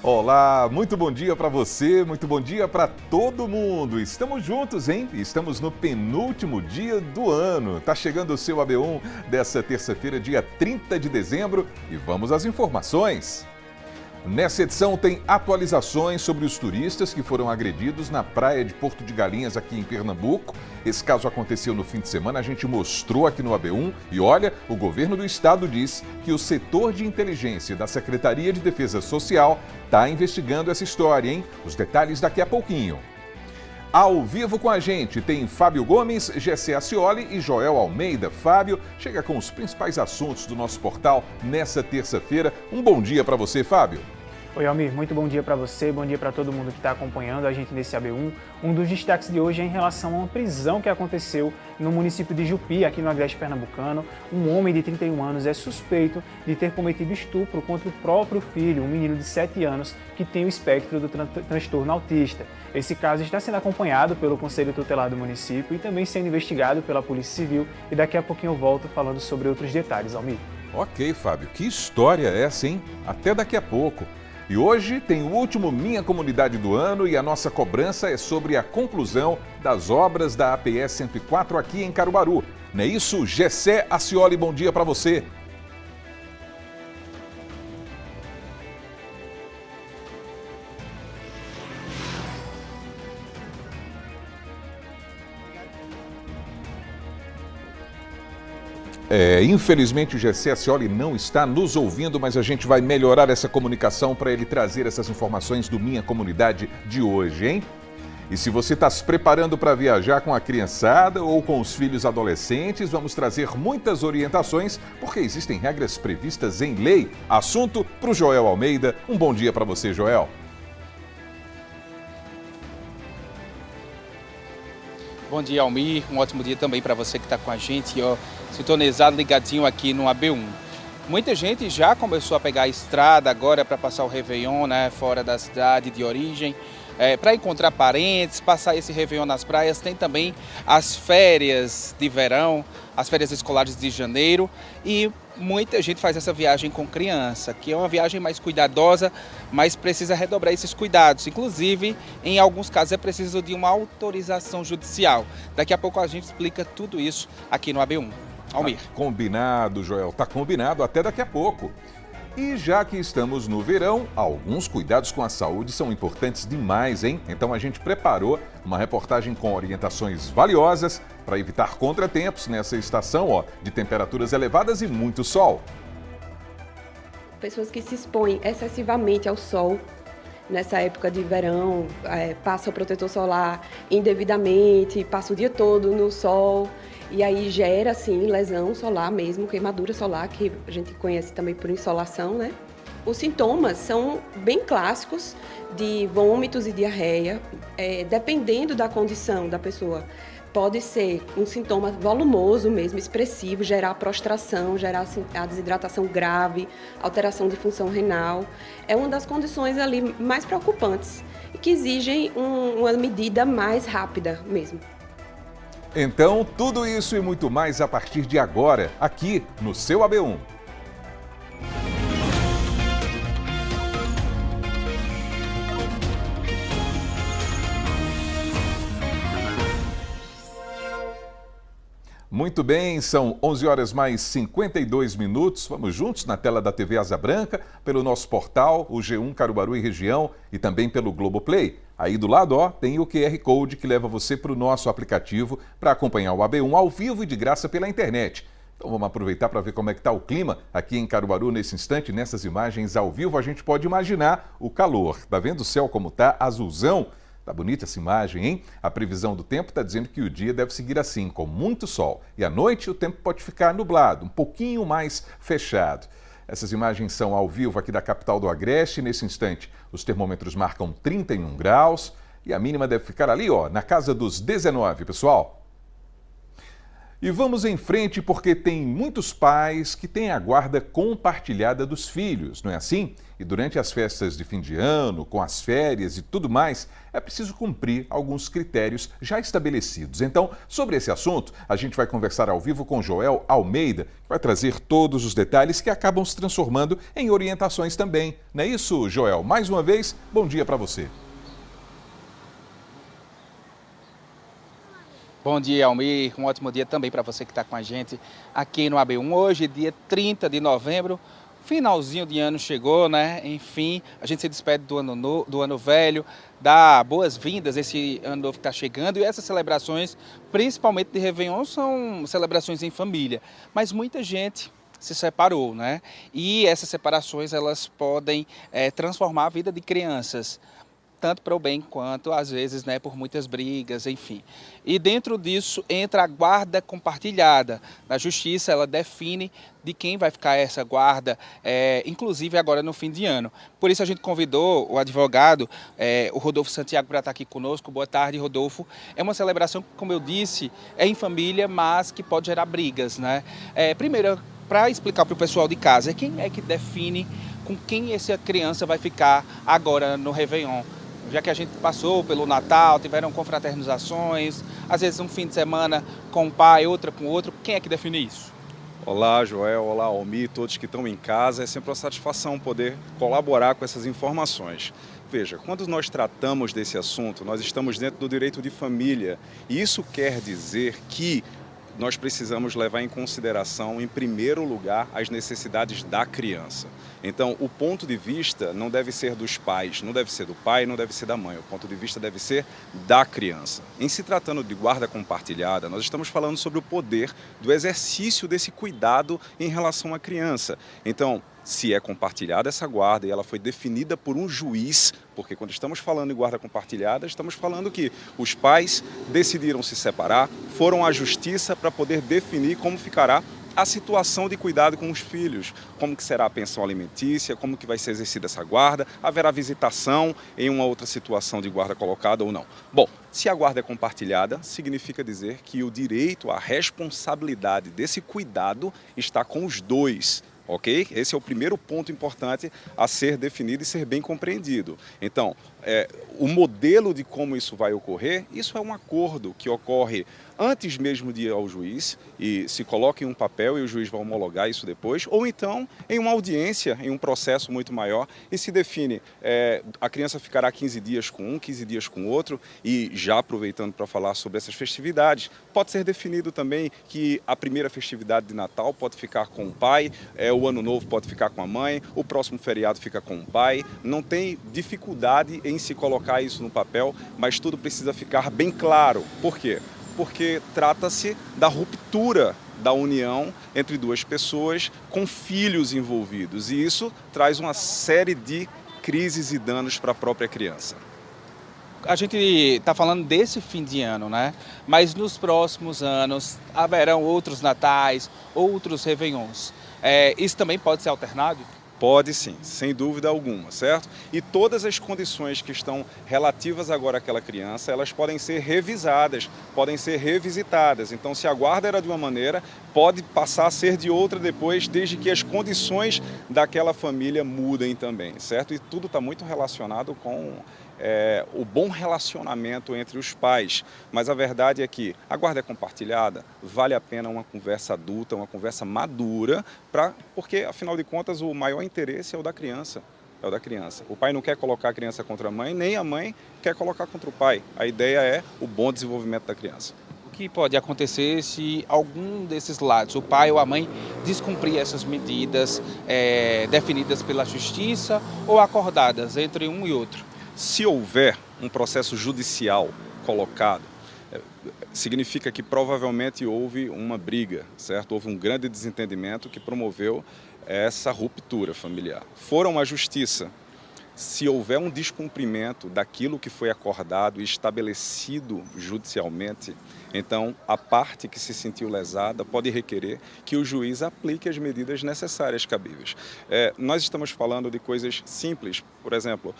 Olá, muito bom dia para você, muito bom dia para todo mundo. Estamos juntos, hein? Estamos no penúltimo dia do ano. Tá chegando o seu AB1 dessa terça-feira, dia 30 de dezembro, e vamos às informações. Nessa edição tem atualizações sobre os turistas que foram agredidos na praia de Porto de Galinhas, aqui em Pernambuco. Esse caso aconteceu no fim de semana, a gente mostrou aqui no AB1 e olha, o governo do estado diz que o setor de inteligência da Secretaria de Defesa Social está investigando essa história, hein? Os detalhes daqui a pouquinho. Ao vivo com a gente tem Fábio Gomes, Gessé Acioli e Joel Almeida. Fábio, chega com os principais assuntos do nosso portal nessa terça-feira. Um bom dia para você, Fábio. Oi, Almir, muito bom dia para você, bom dia para todo mundo que está acompanhando a gente nesse AB1. Um dos destaques de hoje é em relação a uma prisão que aconteceu no município de Jupi, aqui no Agreste Pernambucano. Um homem de 31 anos é suspeito de ter cometido estupro contra o próprio filho, um menino de 7 anos, que tem o espectro do transtorno autista. Esse caso está sendo acompanhado pelo Conselho Tutelar do município e também sendo investigado pela Polícia Civil. E daqui a pouquinho eu volto falando sobre outros detalhes, Almir. Ok, Fábio, que história é essa, hein? Até daqui a pouco. E hoje tem o último Minha Comunidade do ano e a nossa cobrança é sobre a conclusão das obras da APS 104 aqui em Caruaru. Não é isso? Gessé Acioli, bom dia para você. Infelizmente o Gessé Acioli não está nos ouvindo, mas a gente vai melhorar essa comunicação para ele trazer essas informações do Minha Comunidade de hoje, hein? E se você está se preparando para viajar com a criançada ou com os filhos adolescentes, vamos trazer muitas orientações, porque existem regras previstas em lei. Assunto para o Joel Almeida. Um bom dia para você, Joel. Bom dia, Almir. Um ótimo dia também para você que está com a gente, ó, sintonizado, ligadinho aqui no AB1. Muita gente já começou a pegar a estrada agora para passar o Réveillon, né, fora da cidade de origem, para encontrar parentes, passar esse Réveillon nas praias. Tem também as férias de verão, as férias escolares de janeiro, e muita gente faz essa viagem com criança, que é uma viagem mais cuidadosa, mas precisa redobrar esses cuidados. Inclusive, em alguns casos é preciso de uma autorização judicial. Daqui a pouco a gente explica tudo isso aqui no AB1. Almir. Tá combinado, Joel, tá combinado, até daqui a pouco. E já que estamos no verão, alguns cuidados com a saúde são importantes demais, hein? Então a gente preparou uma reportagem com orientações valiosas para evitar contratempos nessa estação, de temperaturas elevadas e muito sol. Pessoas que se expõem excessivamente ao sol nessa época de verão, passam o protetor solar indevidamente, passa o dia todo no sol. E aí gera, assim, lesão solar mesmo, queimadura solar, que a gente conhece também por insolação, né? Os sintomas são bem clássicos de vômitos e diarreia, dependendo da condição da pessoa. Pode ser um sintoma volumoso mesmo, expressivo, gerar prostração, gerar a desidratação grave, alteração de função renal. É uma das condições ali mais preocupantes e que exigem uma medida mais rápida mesmo. Então, tudo isso e muito mais a partir de agora, aqui no seu AB1. Muito bem, são 11 horas mais 52 minutos. Vamos juntos na tela da TV Asa Branca, pelo nosso portal, o G1 Caruaru e Região, e também pelo Globoplay. Aí do lado, tem o QR Code que leva você para o nosso aplicativo para acompanhar o AB1 ao vivo e de graça pela internet. Então vamos aproveitar para ver como é que está o clima aqui em Caruaru nesse instante. Nessas imagens ao vivo a gente pode imaginar o calor. Tá vendo o céu como tá? Azulzão. Tá bonita essa imagem, hein? A previsão do tempo está dizendo que o dia deve seguir assim, com muito sol. E à noite o tempo pode ficar nublado, um pouquinho mais fechado. Essas imagens são ao vivo aqui da capital do Agreste. Nesse instante, os termômetros marcam 31 graus e a mínima deve ficar ali, na casa dos 19, pessoal. E vamos em frente porque tem muitos pais que têm a guarda compartilhada dos filhos, não é assim? E durante as festas de fim de ano, com as férias e tudo mais, é preciso cumprir alguns critérios já estabelecidos. Então, sobre esse assunto, a gente vai conversar ao vivo com Joel Almeida, que vai trazer todos os detalhes que acabam se transformando em orientações também. Não é isso, Joel? Mais uma vez, bom dia para você. Bom dia, Almir. Um ótimo dia também para você que está com a gente aqui no AB1. Hoje, dia 30 de novembro, finalzinho de ano chegou, né? Enfim, a gente se despede do ano velho, dá boas-vindas esse ano novo que está chegando. E essas celebrações, principalmente de Réveillon, são celebrações em família. Mas muita gente se separou, né? E essas separações, elas podem transformar a vida de crianças, tanto para o bem quanto, às vezes, né, por muitas brigas, enfim. E dentro disso entra a guarda compartilhada. Na Justiça, ela define de quem vai ficar essa guarda, inclusive agora no fim de ano. Por isso a gente convidou o advogado, o Rodolfo Santiago, para estar aqui conosco. Boa tarde, Rodolfo. É uma celebração que, como eu disse, é em família, mas que pode gerar brigas, né? Primeiro, para explicar para o pessoal de casa, quem é que define com quem essa criança vai ficar agora no Réveillon? Já que a gente passou pelo Natal, tiveram confraternizações, às vezes um fim de semana com um pai, outra com outro, quem é que define isso? Olá, Joel, olá, Almir, todos que estão em casa, é sempre uma satisfação poder colaborar com essas informações. Veja, quando nós tratamos desse assunto, nós estamos dentro do direito de família, e isso quer dizer que nós precisamos levar em consideração, em primeiro lugar, as necessidades da criança. Então, o ponto de vista não deve ser dos pais, não deve ser do pai, não deve ser da mãe. O ponto de vista deve ser da criança. Em se tratando de guarda compartilhada, nós estamos falando sobre o poder do exercício desse cuidado em relação à criança. Então, se é compartilhada essa guarda e ela foi definida por um juiz, porque quando estamos falando em guarda compartilhada, estamos falando que os pais decidiram se separar, foram à justiça para poder definir como ficará a situação de cuidado com os filhos, como que será a pensão alimentícia, como que vai ser exercida essa guarda, haverá visitação em uma outra situação de guarda colocada ou não. Bom, se a guarda é compartilhada, significa dizer que o direito, a responsabilidade desse cuidado está com os dois. Ok? Esse é o primeiro ponto importante a ser definido e ser bem compreendido. Então, o modelo de como isso vai ocorrer, isso é um acordo que ocorre antes mesmo de ir ao juiz e se coloca em um papel e o juiz vai homologar isso depois, ou então em uma audiência, em um processo muito maior e se define, a criança ficará 15 dias com um, 15 dias com outro e já aproveitando para falar sobre essas festividades, pode ser definido também que a primeira festividade de Natal pode ficar com o pai, o Ano Novo pode ficar com a mãe, o próximo feriado fica com o pai, não tem dificuldade em se colocar isso no papel, mas tudo precisa ficar bem claro. Por quê? Porque trata-se da ruptura da união entre duas pessoas com filhos envolvidos. E isso traz uma série de crises e danos para a própria criança. A gente está falando desse fim de ano, né? Mas nos próximos anos haverão outros natais, outros réveillons. Isso também pode ser alternado? Pode sim, sem dúvida alguma, certo? E todas as condições que estão relativas agora àquela criança, elas podem ser revisadas, podem ser revisitadas. Então, se a guarda era de uma maneira, pode passar a ser de outra depois, desde que as condições daquela família mudem também, certo? E tudo está muito relacionado com o bom relacionamento entre os pais. Mas a verdade é que a guarda é compartilhada, vale a pena uma conversa adulta, uma conversa madura, porque, afinal de contas, o maior interesse é o da criança. É o da criança. O pai não quer colocar a criança contra a mãe, nem a mãe quer colocar contra o pai. A ideia é o bom desenvolvimento da criança. O que pode acontecer se algum desses lados, o pai ou a mãe, descumprir essas medidas definidas pela justiça ou acordadas entre um e outro? Se houver um processo judicial colocado, significa que provavelmente houve uma briga, certo? Houve um grande desentendimento que promoveu essa ruptura familiar. Foram à justiça, Se houver um descumprimento daquilo que foi acordado e estabelecido judicialmente, então a parte que se sentiu lesada pode requerer que o juiz aplique as medidas necessárias cabíveis. Nós estamos falando de coisas simples, por exemplo,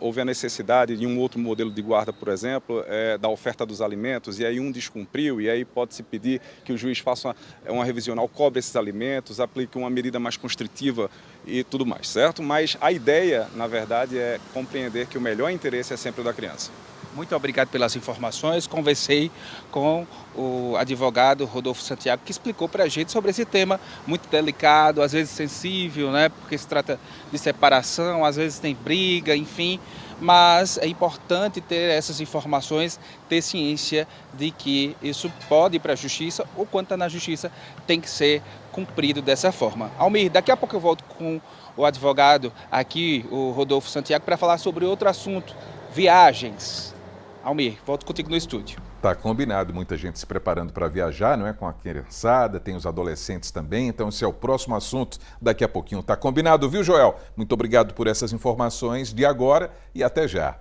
houve a necessidade de um outro modelo de guarda, por exemplo, da oferta dos alimentos, e aí um descumpriu, e aí pode-se pedir que o juiz faça uma revisional, cobre esses alimentos, aplique uma medida mais constritiva e tudo mais, certo? Mas a ideia, na verdade, é compreender que o melhor interesse é sempre o da criança. Muito obrigado pelas informações. Conversei com o advogado Rodolfo Santiago, que explicou para a gente sobre esse tema muito delicado, às vezes sensível, né? Porque se trata de separação, às vezes tem briga, enfim. Mas é importante ter essas informações, ter ciência de que isso pode ir para a justiça, ou quando está na justiça tem que ser cumprido dessa forma. Almir, daqui a pouco eu volto com o advogado aqui, o Rodolfo Santiago, para falar sobre outro assunto, viagens. Almir, volto contigo no estúdio. Tá combinado, muita gente se preparando para viajar, não é? Com a criançada, tem os adolescentes também, então esse é o próximo assunto daqui a pouquinho. Tá combinado, viu, Joel? Muito obrigado por essas informações de agora e até já.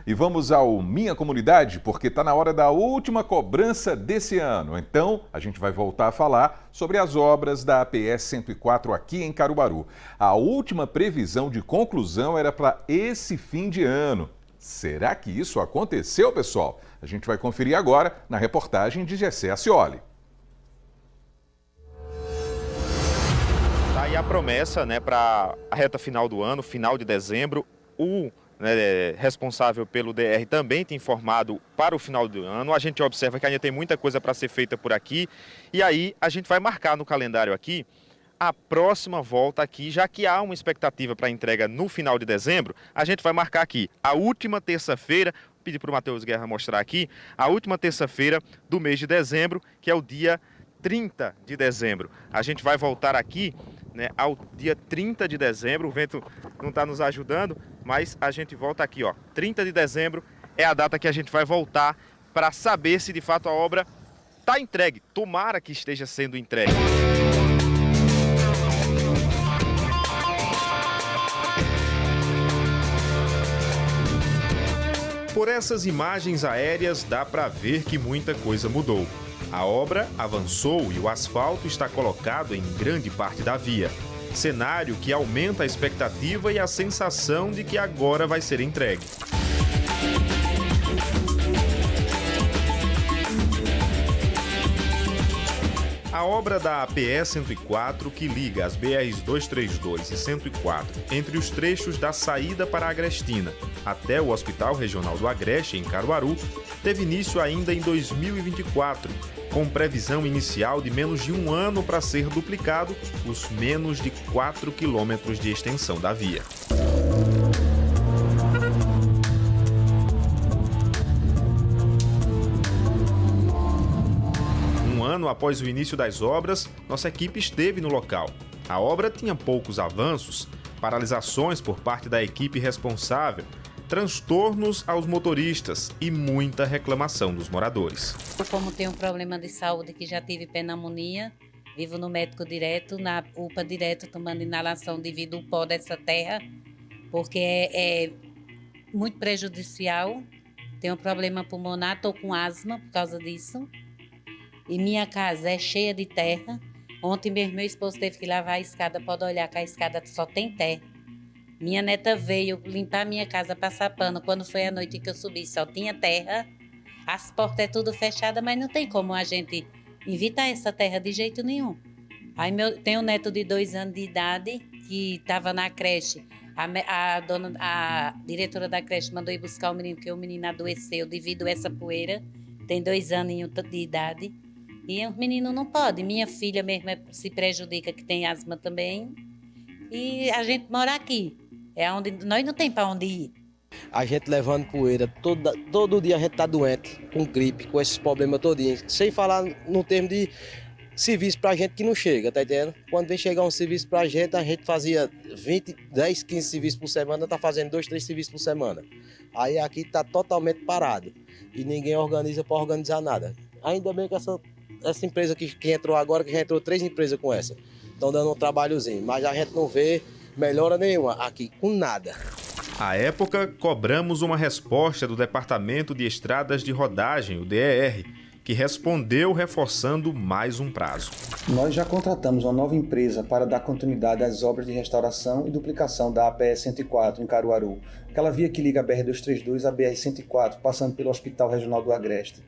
E vamos ao Minha Comunidade, porque está na hora da última cobrança desse ano. Então, a gente vai voltar a falar sobre as obras da APS 104 aqui em Caruaru. A última previsão de conclusão era para esse fim de ano. Será que isso aconteceu, pessoal? A gente vai conferir agora na reportagem de Gessé Ascioli. Tá aí a promessa, né, para a reta final do ano, final de dezembro. O responsável pelo DR também tem informado para o final do ano. A gente observa que ainda tem muita coisa para ser feita por aqui. E aí a gente vai marcar no calendário aqui a próxima volta aqui, já que há uma expectativa para entrega no final de dezembro, a gente vai marcar aqui a última terça-feira, pedi para o Matheus Guerra mostrar aqui, a última terça-feira do mês de dezembro, que é o dia 30 de dezembro. A gente vai voltar aqui, né, ao dia 30 de dezembro, o vento não está nos ajudando, mas a gente volta aqui, ó, 30 de dezembro é a data que a gente vai voltar para saber se de fato a obra está entregue. Tomara que esteja sendo entregue. Por essas imagens aéreas dá para ver que muita coisa mudou. A obra avançou e o asfalto está colocado em grande parte da via. Cenário que aumenta a expectativa e a sensação de que agora vai ser entregue. A obra da APS 104, que liga as BRs 232 e 104 entre os trechos da saída para a Agrestina até o Hospital Regional do Agreste, em Caruaru, teve início ainda em 2024, com previsão inicial de menos de um ano para ser duplicado os menos de 4 quilômetros de extensão da via. Ano após o início das obras, nossa equipe esteve no local. A obra tinha poucos avanços, paralisações por parte da equipe responsável, transtornos aos motoristas e muita reclamação dos moradores. Como tenho um problema de saúde que já tive pneumonia, vivo no médico direto, na UPA direto, tomando inalação devido ao pó dessa terra, porque é muito prejudicial. Tenho um problema pulmonar, estou com asma por causa disso. E minha casa é cheia de terra. Ontem mesmo meu esposo teve que lavar a escada. Pode olhar que a escada só tem terra. Minha neta veio limpar minha casa, passar pano. Quando foi a noite que eu subi, só tinha terra. As portas é tudo fechada, mas não tem como a gente evitar essa terra de jeito nenhum. Aí tem um neto de 2 anos de idade que estava na creche. A diretora da creche mandou ir buscar o menino, porque o menino adoeceu devido a essa poeira. Tem 2 aninhos de idade. E o menino não pode. Minha filha mesmo se prejudica, que tem asma também. E a gente mora aqui. É onde nós não tem para onde ir. A gente levando poeira, todo dia a gente está doente, com gripe, com esses problemas todinhos. Sem falar no termo de serviço para a gente que não chega, tá entendendo? Quando vem chegar um serviço para a gente fazia 10, 15 serviços por semana, está fazendo 2, 3 serviços por semana. Aí aqui está totalmente parado e ninguém organiza para organizar nada. Ainda bem que essa empresa que entrou agora, que já entrou 3 empresas com essa, estão dando um trabalhozinho, mas a gente não vê melhora nenhuma aqui, com nada. À época, cobramos uma resposta do Departamento de Estradas de Rodagem, o DER, que respondeu reforçando mais um prazo. Nós já contratamos uma nova empresa para dar continuidade às obras de restauração e duplicação da APE 104 em Caruaru, aquela via que liga a BR-232 à BR-104, passando pelo Hospital Regional do Agreste.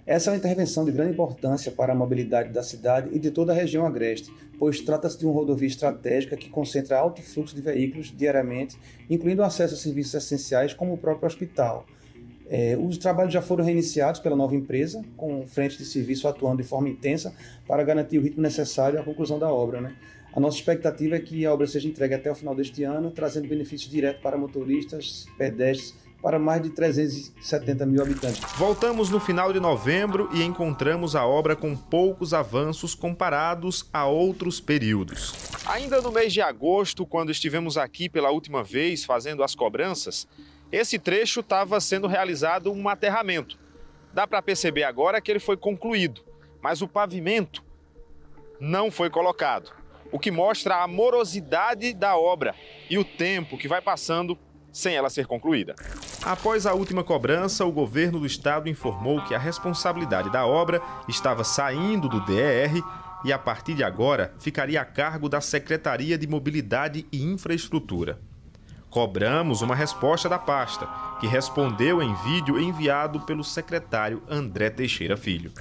Essa é uma intervenção de grande importância para a mobilidade da cidade e de toda a região agreste, pois trata-se de uma rodovia estratégica que concentra alto fluxo de veículos diariamente, incluindo acesso a serviços essenciais como o próprio hospital. Os trabalhos já foram reiniciados pela nova empresa, com frente de serviço atuando de forma intensa para garantir o ritmo necessário à conclusão da obra, A nossa expectativa é que a obra seja entregue até o final deste ano, trazendo benefícios diretos para motoristas, pedestres, para mais de 370 mil habitantes. Voltamos no final de novembro e encontramos a obra com poucos avanços comparados a outros períodos. Ainda no mês de agosto, quando estivemos aqui pela última vez fazendo as cobranças, esse trecho estava sendo realizado um aterramento. Dá para perceber agora que ele foi concluído, mas o pavimento não foi colocado, o que mostra a morosidade da obra e o tempo que vai passando sem ela ser concluída. Após a última cobrança, o governo do estado informou que a responsabilidade da obra estava saindo do DER e, a partir de agora, ficaria a cargo da Secretaria de Mobilidade e Infraestrutura. Cobramos uma resposta da pasta, que respondeu em vídeo enviado pelo secretário André Teixeira Filho.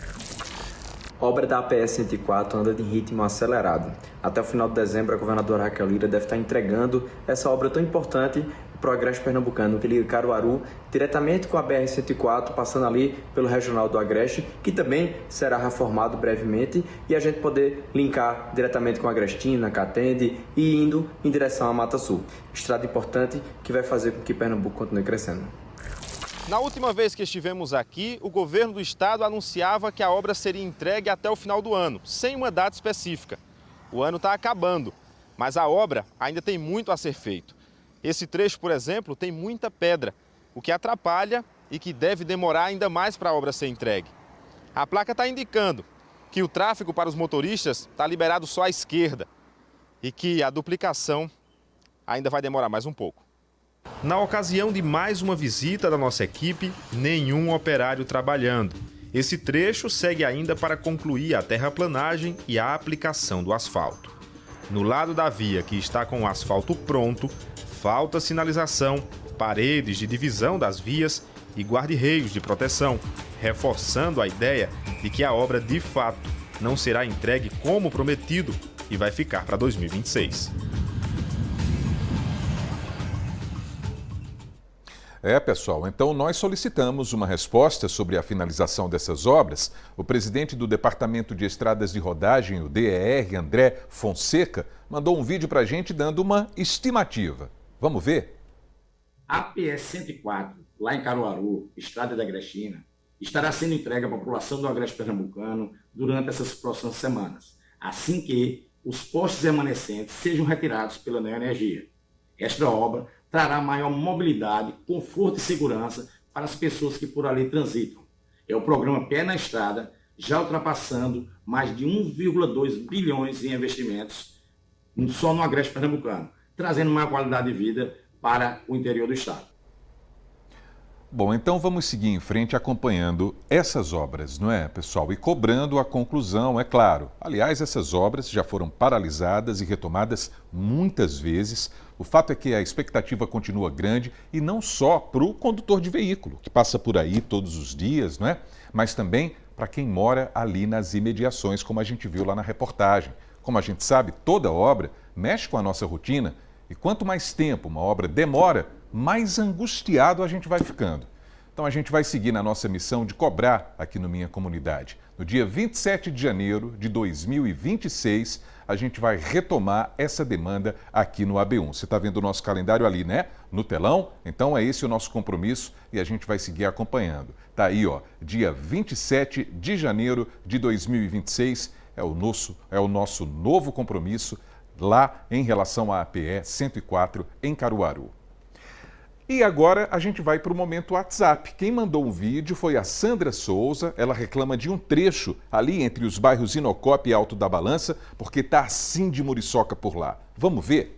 A obra da APE 104 anda de ritmo acelerado. Até o final de dezembro, a governadora Raquel Lira deve estar entregando essa obra tão importante para o Agreste Pernambucano, que liga Caruaru diretamente com a BR-104, passando ali pelo Regional do Agreste, que também será reformado brevemente, e a gente poder linkar diretamente com a Agrestina, Catende e indo em direção à Mata Sul. Estrada importante que vai fazer com que Pernambuco continue crescendo. Na última vez que estivemos aqui, o governo do estado anunciava que a obra seria entregue até o final do ano, sem uma data específica. O ano está acabando, mas a obra ainda tem muito a ser feito. Esse trecho, por exemplo, tem muita pedra, o que atrapalha e que deve demorar ainda mais para a obra ser entregue. A placa está indicando que o tráfego para os motoristas está liberado só à esquerda e que a duplicação ainda vai demorar mais um pouco. Na ocasião de mais uma visita da nossa equipe, nenhum operário trabalhando. Esse trecho segue ainda para concluir a terraplanagem e a aplicação do asfalto. No lado da via que está com o asfalto pronto, falta sinalização, paredes de divisão das vias e guarda-reios de proteção, reforçando a ideia de que a obra de fato não será entregue como prometido e vai ficar para 2026. Pessoal, então nós solicitamos uma resposta sobre a finalização dessas obras. O presidente do Departamento de Estradas de Rodagem, o DER, André Fonseca, mandou um vídeo para a gente dando uma estimativa. Vamos ver? A APE 104, lá em Caruaru, Estrada da Agrestina, estará sendo entregue à população do Agreste Pernambucano durante essas próximas semanas, assim que os postes remanescentes sejam retirados pela Neoenergia. Esta obra trará maior mobilidade, conforto e segurança para as pessoas que por ali transitam. É o programa Pé na Estrada, já ultrapassando mais de 1,2 bilhões em investimentos só no Agreste Pernambucano, trazendo maior qualidade de vida para o interior do estado. Bom, então vamos seguir em frente acompanhando essas obras, não é, pessoal? E cobrando a conclusão, é claro. Aliás, essas obras já foram paralisadas e retomadas muitas vezes. O fato é que a expectativa continua grande e não só para o condutor de veículo, que passa por aí todos os dias, não é? Mas também para quem mora ali nas imediações, como a gente viu lá na reportagem. Como a gente sabe, toda obra mexe com a nossa rotina e quanto mais tempo uma obra demora, mais angustiado a gente vai ficando. Então a gente vai seguir na nossa missão de cobrar aqui no Minha Comunidade. No dia 27 de janeiro de 2026, a gente vai retomar essa demanda aqui no AB1. Você está vendo o nosso calendário ali, né? No telão? Então é esse o nosso compromisso e a gente vai seguir acompanhando. Tá aí, ó, dia 27 de janeiro de 2026 é o nosso novo compromisso lá em relação à APE 104 em Caruaru. E agora a gente vai para o momento WhatsApp. Quem mandou um vídeo foi a Sandra Souza. Ela reclama de um trecho ali entre os bairros Inocop e Alto da Balança, porque tá assim de muriçoca por lá. Vamos ver?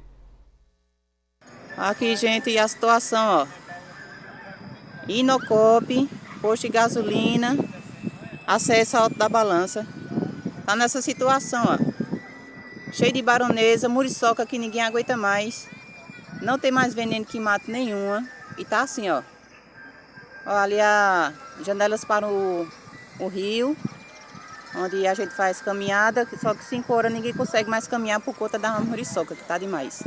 Aqui, gente, a situação, ó. Inocop, posto de gasolina, acesso ao Alto da Balança. Tá nessa situação, ó. Cheio de baronesa, muriçoca que ninguém aguenta mais. Não tem mais veneno que mate nenhuma. E tá assim, ó. Ó, ali as janelas para o rio, onde a gente faz caminhada, só que 5 horas ninguém consegue mais caminhar por conta da muriçoca, que tá demais.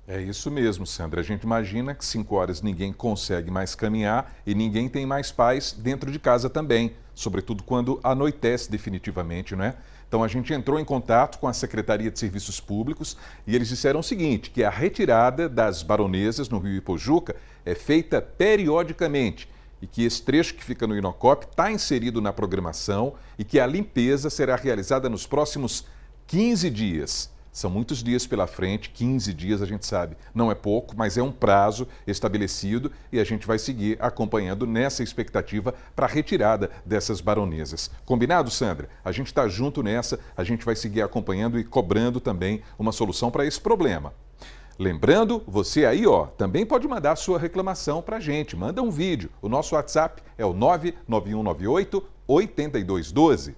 É isso mesmo, Sandra. A gente imagina que 5 horas ninguém consegue mais caminhar e ninguém tem mais paz dentro de casa também, sobretudo quando anoitece definitivamente, não é? Então a gente entrou em contato com a Secretaria de Serviços Públicos e eles disseram o seguinte, que a retirada das baronesas no Rio Ipojuca é feita periodicamente e que esse trecho que fica no Inocop está inserido na programação e que a limpeza será realizada nos próximos 15 dias. São muitos dias pela frente, 15 dias a gente sabe, não é pouco, mas é um prazo estabelecido e a gente vai seguir acompanhando nessa expectativa para a retirada dessas baronesas. Combinado, Sandra? A gente está junto nessa, a gente vai seguir acompanhando e cobrando também uma solução para esse problema. Lembrando, você aí, ó, também pode mandar a sua reclamação para a gente. Manda um vídeo. O nosso WhatsApp é o 99198-8212.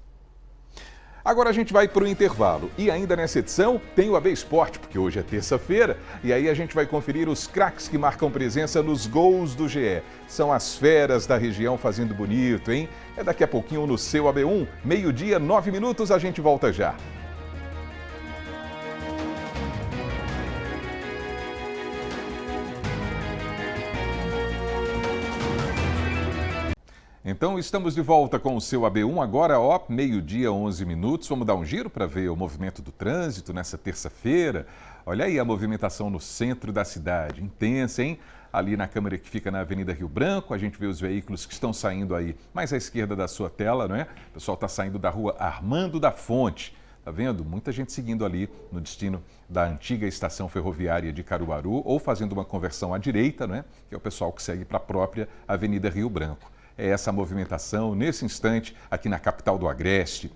Agora a gente vai para o intervalo e ainda nessa edição tem o AB Esporte, porque hoje é terça-feira e aí a gente vai conferir os craques que marcam presença nos gols do GE. São as feras da região fazendo bonito, hein? É daqui a pouquinho no seu AB1, 12h, 9 minutos, a gente volta já. Então, estamos de volta com o seu AB1, agora, ó, 12h, 11 minutos. Vamos dar um giro para ver o movimento do trânsito nessa terça-feira. Olha aí a movimentação no centro da cidade, intensa, hein? Ali na câmera que fica na Avenida Rio Branco, a gente vê os veículos que estão saindo aí mais à esquerda da sua tela, não é? O pessoal está saindo da rua Armando da Fonte. Tá vendo? Muita gente seguindo ali no destino da antiga estação ferroviária de Caruaru ou fazendo uma conversão à direita, não é? Que é o pessoal que segue para a própria Avenida Rio Branco. É essa movimentação nesse instante aqui na capital do Agreste.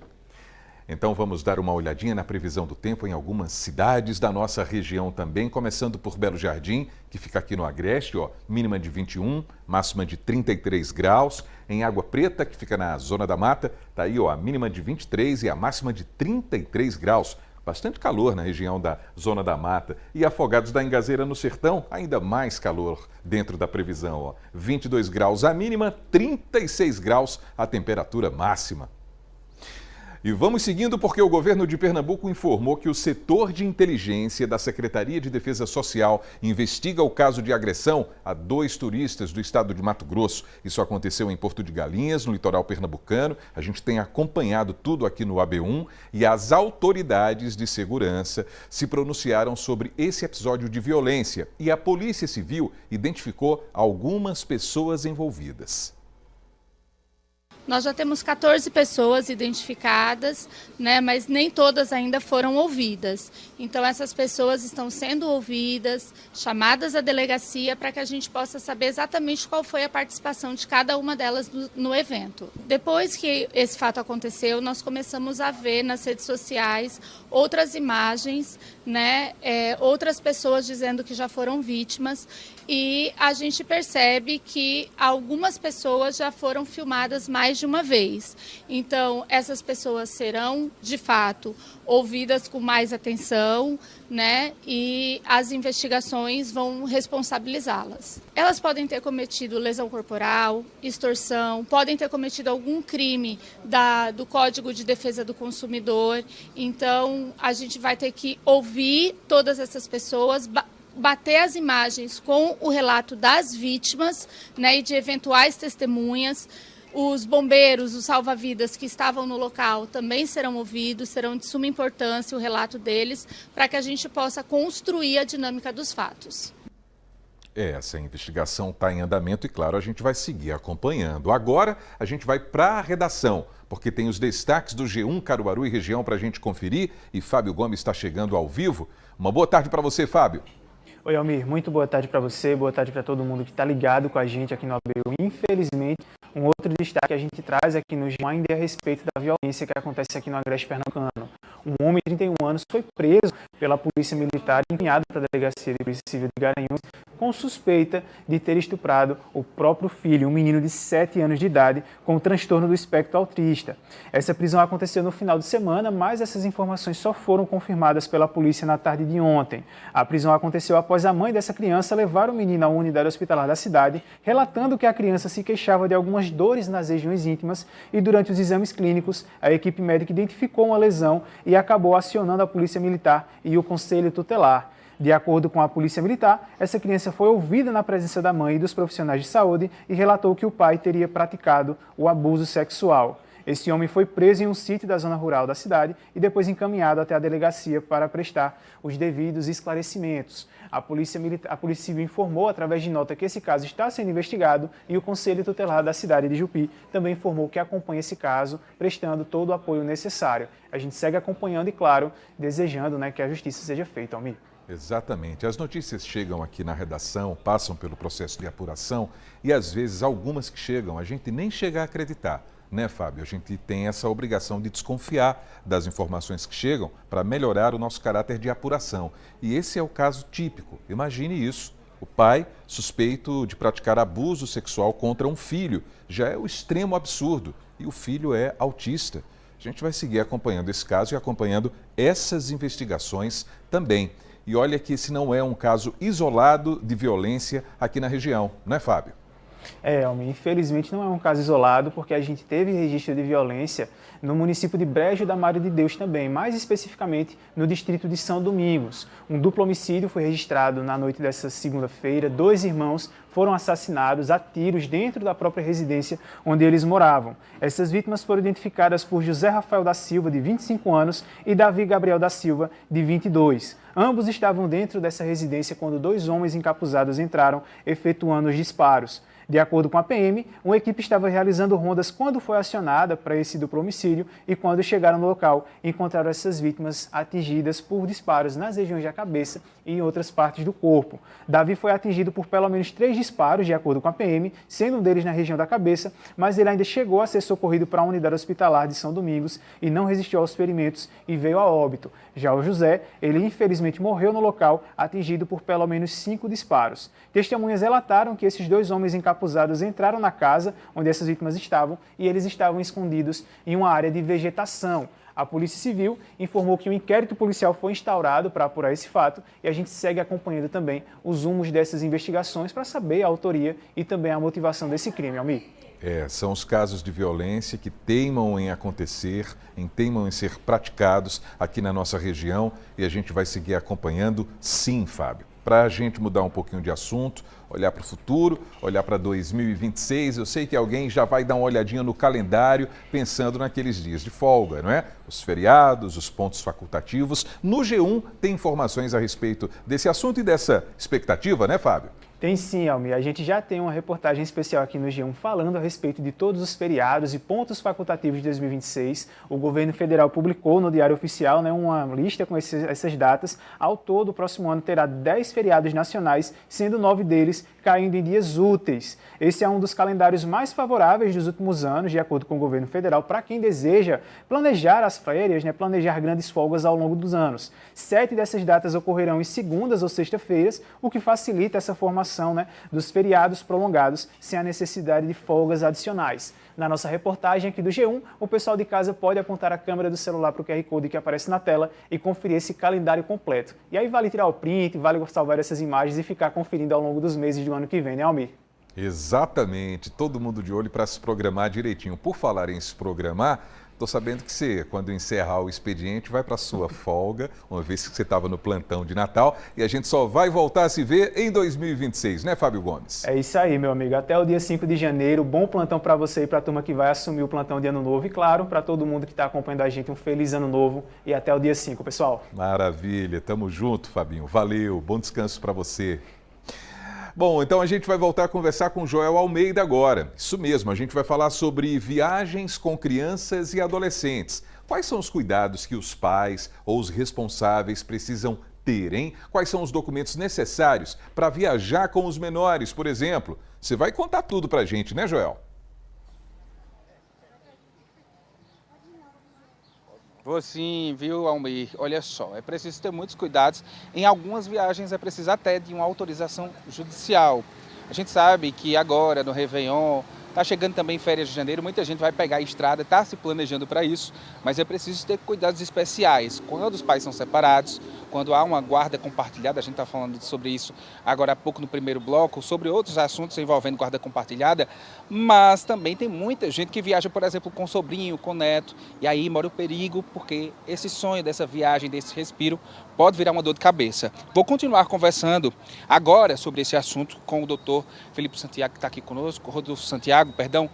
Então vamos dar uma olhadinha na previsão do tempo em algumas cidades da nossa região também, começando por Belo Jardim, que fica aqui no Agreste, ó, mínima de 21, máxima de 33 graus. Em Água Preta, que fica na Zona da Mata, tá aí, ó, a mínima de 23 e a máxima de 33 graus. Bastante calor na região da Zona da Mata. E Afogados da Engazeira no Sertão, ainda mais calor dentro da previsão. Ó. 22 graus a mínima, 36 graus a temperatura máxima. E vamos seguindo porque o governo de Pernambuco informou que o setor de inteligência da Secretaria de Defesa Social investiga o caso de agressão a 2 turistas do estado de Mato Grosso. Isso aconteceu em Porto de Galinhas, no litoral pernambucano. A gente tem acompanhado tudo aqui no AB1 e as autoridades de segurança se pronunciaram sobre esse episódio de violência e a Polícia Civil identificou algumas pessoas envolvidas. Nós já temos 14 pessoas identificadas, né, mas nem todas ainda foram ouvidas. Então, essas pessoas estão sendo ouvidas, chamadas à delegacia para que a gente possa saber exatamente qual foi a participação de cada uma delas no evento. Depois que esse fato aconteceu, nós começamos a ver nas redes sociais outras imagens, né, outras pessoas dizendo que já foram vítimas, e a gente percebe que algumas pessoas já foram filmadas mais de uma vez. Então, essas pessoas serão, de fato, ouvidas com mais atenção, né? E as investigações vão responsabilizá-las. Elas podem ter cometido lesão corporal, extorsão, podem ter cometido algum crime do Código de Defesa do Consumidor. Então, a gente vai ter que ouvir todas essas pessoas, bater as imagens com o relato das vítimas, né, e de eventuais testemunhas. Os bombeiros, os salva-vidas que estavam no local também serão ouvidos, serão de suma importância o relato deles, para que a gente possa construir a dinâmica dos fatos. Essa investigação está em andamento e, claro, a gente vai seguir acompanhando. Agora, a gente vai para a redação, porque tem os destaques do G1 Caruaru e região para a gente conferir e Fábio Gomes está chegando ao vivo. Uma boa tarde para você, Fábio. Oi, Almir, muito boa tarde para você, boa tarde para todo mundo que está ligado com a gente aqui no ABU. Infelizmente, um outro destaque que a gente traz aqui no G1 ainda é a respeito da violência que acontece aqui no Agreste Pernambucano. Um homem de 31 anos foi preso pela Polícia Militar e encaminhado para a Delegacia de Polícia Civil de Garanhuns com suspeita de ter estuprado o próprio filho, um menino de 7 anos de idade, com transtorno do espectro autista. Essa prisão aconteceu no final de semana, mas essas informações só foram confirmadas pela polícia na tarde de ontem. A prisão aconteceu após a mãe dessa criança levar o menino à unidade hospitalar da cidade, relatando que a criança se queixava de algumas dores nas regiões íntimas e durante os exames clínicos, a equipe médica identificou uma lesão e acabou acionando a Polícia Militar e o Conselho Tutelar. De acordo com a Polícia Militar, essa criança foi ouvida na presença da mãe e dos profissionais de saúde e relatou que o pai teria praticado o abuso sexual. Esse homem foi preso em um sítio da zona rural da cidade e depois encaminhado até a delegacia para prestar os devidos esclarecimentos. A Polícia Civil informou, através de nota, que esse caso está sendo investigado e o Conselho Tutelar da cidade de Jupi também informou que acompanha esse caso, prestando todo o apoio necessário. A gente segue acompanhando e, claro, desejando, que a justiça seja feita, Almir. Exatamente. As notícias chegam aqui na redação, passam pelo processo de apuração e, às vezes, algumas que chegam, a gente nem chega a acreditar. Né, Fábio? A gente tem essa obrigação de desconfiar das informações que chegam para melhorar o nosso caráter de apuração. E esse é o caso típico. Imagine isso. O pai suspeito de praticar abuso sexual contra um filho. Já é o extremo absurdo. E o filho é autista. A gente vai seguir acompanhando esse caso e acompanhando essas investigações também. E olha que esse não é um caso isolado de violência aqui na região, não é, Fábio? Almir, infelizmente não é um caso isolado, porque a gente teve registro de violência no município de Brejo da Madre de Deus também, mais especificamente no distrito de São Domingos. Um duplo homicídio foi registrado na noite dessa segunda-feira. 2 irmãos foram assassinados a tiros dentro da própria residência onde eles moravam. Essas vítimas foram identificadas por José Rafael da Silva, de 25 anos, e Davi Gabriel da Silva, de 22. Ambos estavam dentro dessa residência quando 2 homens encapuzados entraram, efetuando os disparos. De acordo com a PM, uma equipe estava realizando rondas quando foi acionada para esse duplo homicídio e quando chegaram no local, encontraram essas vítimas atingidas por disparos nas regiões da cabeça e em outras partes do corpo. Davi foi atingido por pelo menos 3 disparos, de acordo com a PM, sendo um deles na região da cabeça, mas ele ainda chegou a ser socorrido para a unidade hospitalar de São Domingos e não resistiu aos ferimentos e veio a óbito. Já o José, ele infelizmente morreu no local, atingido por pelo menos 5 disparos. Testemunhas relataram que esses 2 homens encapuzados entraram na casa onde essas vítimas estavam e eles estavam escondidos em uma área de vegetação. A Polícia Civil informou que um inquérito policial foi instaurado para apurar esse fato e a gente segue acompanhando também os rumos dessas investigações para saber a autoria e também a motivação desse crime, Almir. São os casos de violência que teimam em acontecer, teimam em ser praticados aqui na nossa região e a gente vai seguir acompanhando, sim, Fábio. Para a gente mudar um pouquinho de assunto, olhar para o futuro, olhar para 2026, eu sei que alguém já vai dar uma olhadinha no calendário pensando naqueles dias de folga, não é? Os feriados, os pontos facultativos. No G1 tem informações a respeito desse assunto e dessa expectativa, né, Fábio? Tem sim, Almir. A gente já tem uma reportagem especial aqui no G1 falando a respeito de todos os feriados e pontos facultativos de 2026. O governo federal publicou no Diário Oficial uma lista com essas datas. Ao todo, o próximo ano terá 10 feriados nacionais, sendo 9 deles caindo em dias úteis. Esse é um dos calendários mais favoráveis dos últimos anos, de acordo com o governo federal, para quem deseja planejar as férias, planejar grandes folgas ao longo dos anos. 7 dessas datas ocorrerão em segundas ou sexta-feiras, o que facilita essa formação dos feriados prolongados sem a necessidade de folgas adicionais. Na nossa reportagem aqui do G1, o pessoal de casa pode apontar a câmera do celular para o QR Code que aparece na tela e conferir esse calendário completo. E aí vale tirar o print, vale salvar essas imagens e ficar conferindo ao longo dos meses do ano que vem, né, Almir? Exatamente, todo mundo de olho para se programar direitinho. Por falar em se programar, estou sabendo que você, quando encerrar o expediente, vai para a sua folga, uma vez que você estava no plantão de Natal, e a gente só vai voltar a se ver em 2026, né, Fábio Gomes? É isso aí, meu amigo. Até o dia 5 de janeiro, bom plantão para você e para a turma que vai assumir o plantão de Ano Novo. E claro, para todo mundo que está acompanhando a gente, um feliz Ano Novo e até o dia 5, pessoal. Maravilha, tamo junto, Fabinho. Valeu, bom descanso para você. Bom, então a gente vai voltar a conversar com Joel Almeida agora. Isso mesmo, a gente vai falar sobre viagens com crianças e adolescentes. Quais são os cuidados que os pais ou os responsáveis precisam ter, hein? Quais são os documentos necessários para viajar com os menores, por exemplo? Você vai contar tudo pra gente, né, Joel? Vou sim, viu, Almir? Olha só, é preciso ter muitos cuidados. Em algumas viagens é preciso até de uma autorização judicial. A gente sabe que agora, no Réveillon, está chegando também férias de janeiro, muita gente vai pegar a estrada, está se planejando para isso, mas é preciso ter cuidados especiais. Quando os pais são separados, quando há uma guarda compartilhada, a gente está falando sobre isso agora há pouco no primeiro bloco, sobre outros assuntos envolvendo guarda compartilhada, mas também tem muita gente que viaja, por exemplo, com sobrinho, com neto, e aí mora o perigo, porque esse sonho dessa viagem, desse respiro, pode virar uma dor de cabeça. Vou continuar conversando agora sobre esse assunto com o doutor Felipe Santiago, que está aqui conosco, Rodolfo Santiago, perdão.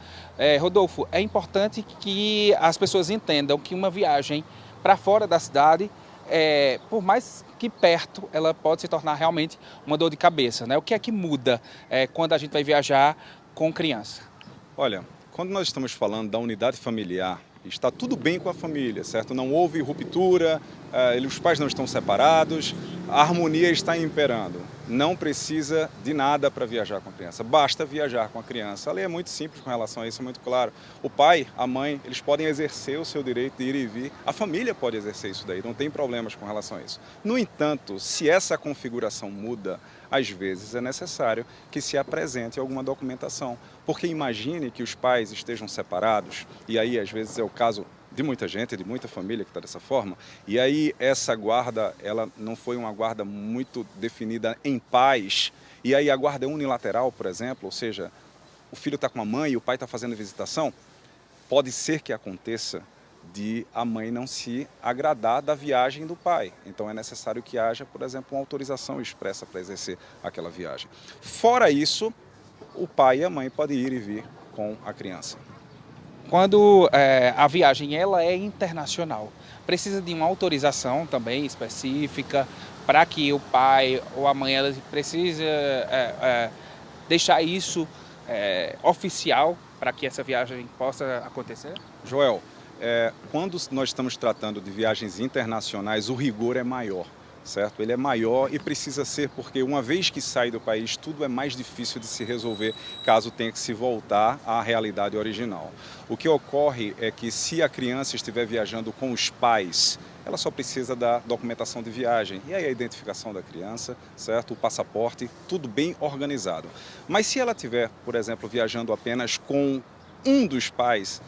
Rodolfo, é importante que as pessoas entendam que uma viagem para fora da cidade, por mais que perto, ela pode se tornar realmente uma dor de cabeça, né? O que é que muda quando a gente vai viajar com criança? Olha, quando nós estamos falando da unidade familiar, está tudo bem com a família, certo? Não houve ruptura, os pais não estão separados, a harmonia está imperando. Não precisa de nada para viajar com a criança, basta viajar com a criança. A lei é muito simples com relação a isso, é muito claro. O pai, a mãe, eles podem exercer o seu direito de ir e vir, a família pode exercer isso daí, não tem problemas com relação a isso. No entanto, se essa configuração muda, às vezes é necessário que se apresente alguma documentação, porque imagine que os pais estejam separados, e aí às vezes é o caso de muita gente, de muita família que está dessa forma, e aí essa guarda, ela não foi uma guarda muito definida em paz, e aí a guarda é unilateral, por exemplo, ou seja, o filho está com a mãe e o pai está fazendo visitação, pode ser que aconteça de a mãe não se agradar da viagem do pai. Então é necessário que haja, por exemplo, uma autorização expressa para exercer aquela viagem. Fora isso, o pai e a mãe podem ir e vir com a criança. Quando a viagem ela é internacional, precisa de uma autorização também específica para que o pai ou a mãe ela precisa deixar isso oficial para que essa viagem possa acontecer? Joel, quando nós estamos tratando de viagens internacionais, o rigor é maior, certo? Ele é maior e precisa ser porque uma vez que sai do país, tudo é mais difícil de se resolver caso tenha que se voltar à realidade original. O que ocorre é que se a criança estiver viajando com os pais, ela só precisa da documentação de viagem, e aí a identificação da criança, certo? O passaporte, tudo bem organizado. Mas se ela estiver, por exemplo, viajando apenas com um dos pais,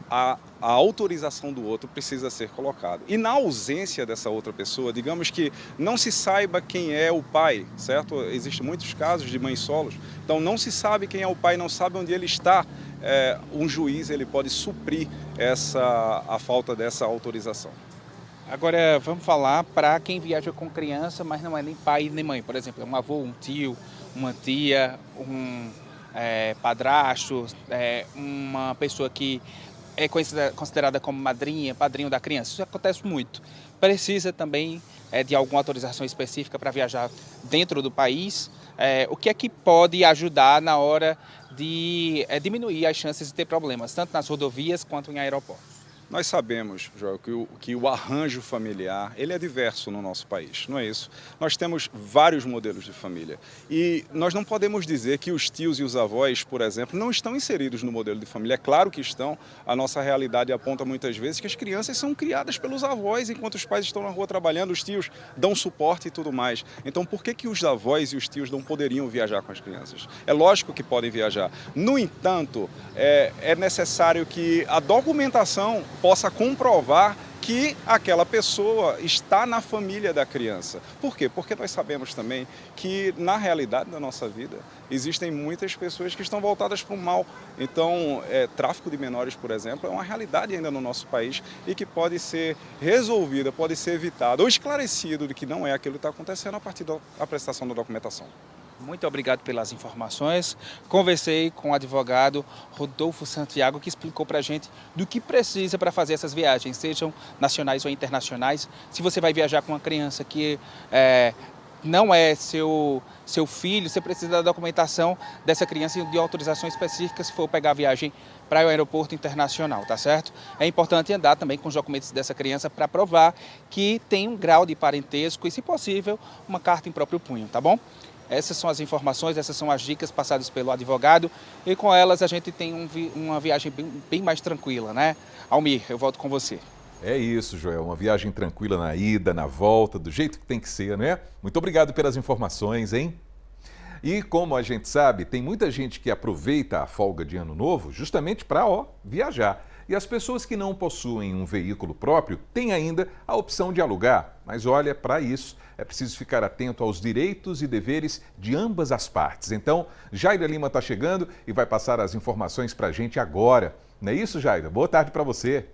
a autorização do outro precisa ser colocada. E na ausência dessa outra pessoa, digamos que não se saiba quem é o pai, certo? Existem muitos casos de mães solos, então não se sabe quem é o pai, não sabe onde ele está. Um juiz ele pode suprir a falta dessa autorização. Agora vamos falar para quem viaja com criança, mas não é nem pai nem mãe. Por exemplo, é um avô, um tio, uma tia, um padrasto, uma pessoa que é considerada como madrinha, padrinho da criança. Isso acontece muito. Precisa também de alguma autorização específica para viajar dentro do país. O que é que pode ajudar na hora de diminuir as chances de ter problemas, tanto nas rodovias quanto em aeroportos? Nós sabemos, Joel, que o arranjo familiar ele é diverso no nosso país, não é isso? Nós temos vários modelos de família e nós não podemos dizer que os tios e os avós, por exemplo, não estão inseridos no modelo de família. É claro que estão, a nossa realidade aponta muitas vezes que as crianças são criadas pelos avós enquanto os pais estão na rua trabalhando, os tios dão suporte e tudo mais. Então por que os avós e os tios não poderiam viajar com as crianças? É lógico que podem viajar. No entanto, é necessário que a documentação possa comprovar que aquela pessoa está na família da criança. Por quê? Porque nós sabemos também que na realidade da nossa vida existem muitas pessoas que estão voltadas para o mal. Então, tráfico de menores, por exemplo, é uma realidade ainda no nosso país e que pode ser resolvida, pode ser evitada ou esclarecido de que não é aquilo que está acontecendo a partir da prestação da documentação. Muito obrigado pelas informações. Conversei com o advogado Rodolfo Santiago, que explicou para a gente do que precisa para fazer essas viagens, sejam nacionais ou internacionais. Se você vai viajar com uma criança que não é seu filho, você precisa da documentação dessa criança e de autorização específica se for pegar a viagem para o aeroporto internacional, tá certo? É importante andar também com os documentos dessa criança para provar que tem um grau de parentesco e, se possível, uma carta em próprio punho, tá bom? Essas são as informações, essas são as dicas passadas pelo advogado e com elas a gente tem uma viagem bem mais tranquila, né? Almir, eu volto com você. É isso, Joel, uma viagem tranquila na ida, na volta, do jeito que tem que ser, né? Muito obrigado pelas informações, hein? E como a gente sabe, tem muita gente que aproveita a folga de Ano Novo justamente para, viajar. E as pessoas que não possuem um veículo próprio têm ainda a opção de alugar. Mas olha, para isso é preciso ficar atento aos direitos e deveres de ambas as partes. Então, Jaira Lima está chegando e vai passar as informações para a gente agora. Não é isso, Jaira? Boa tarde para você.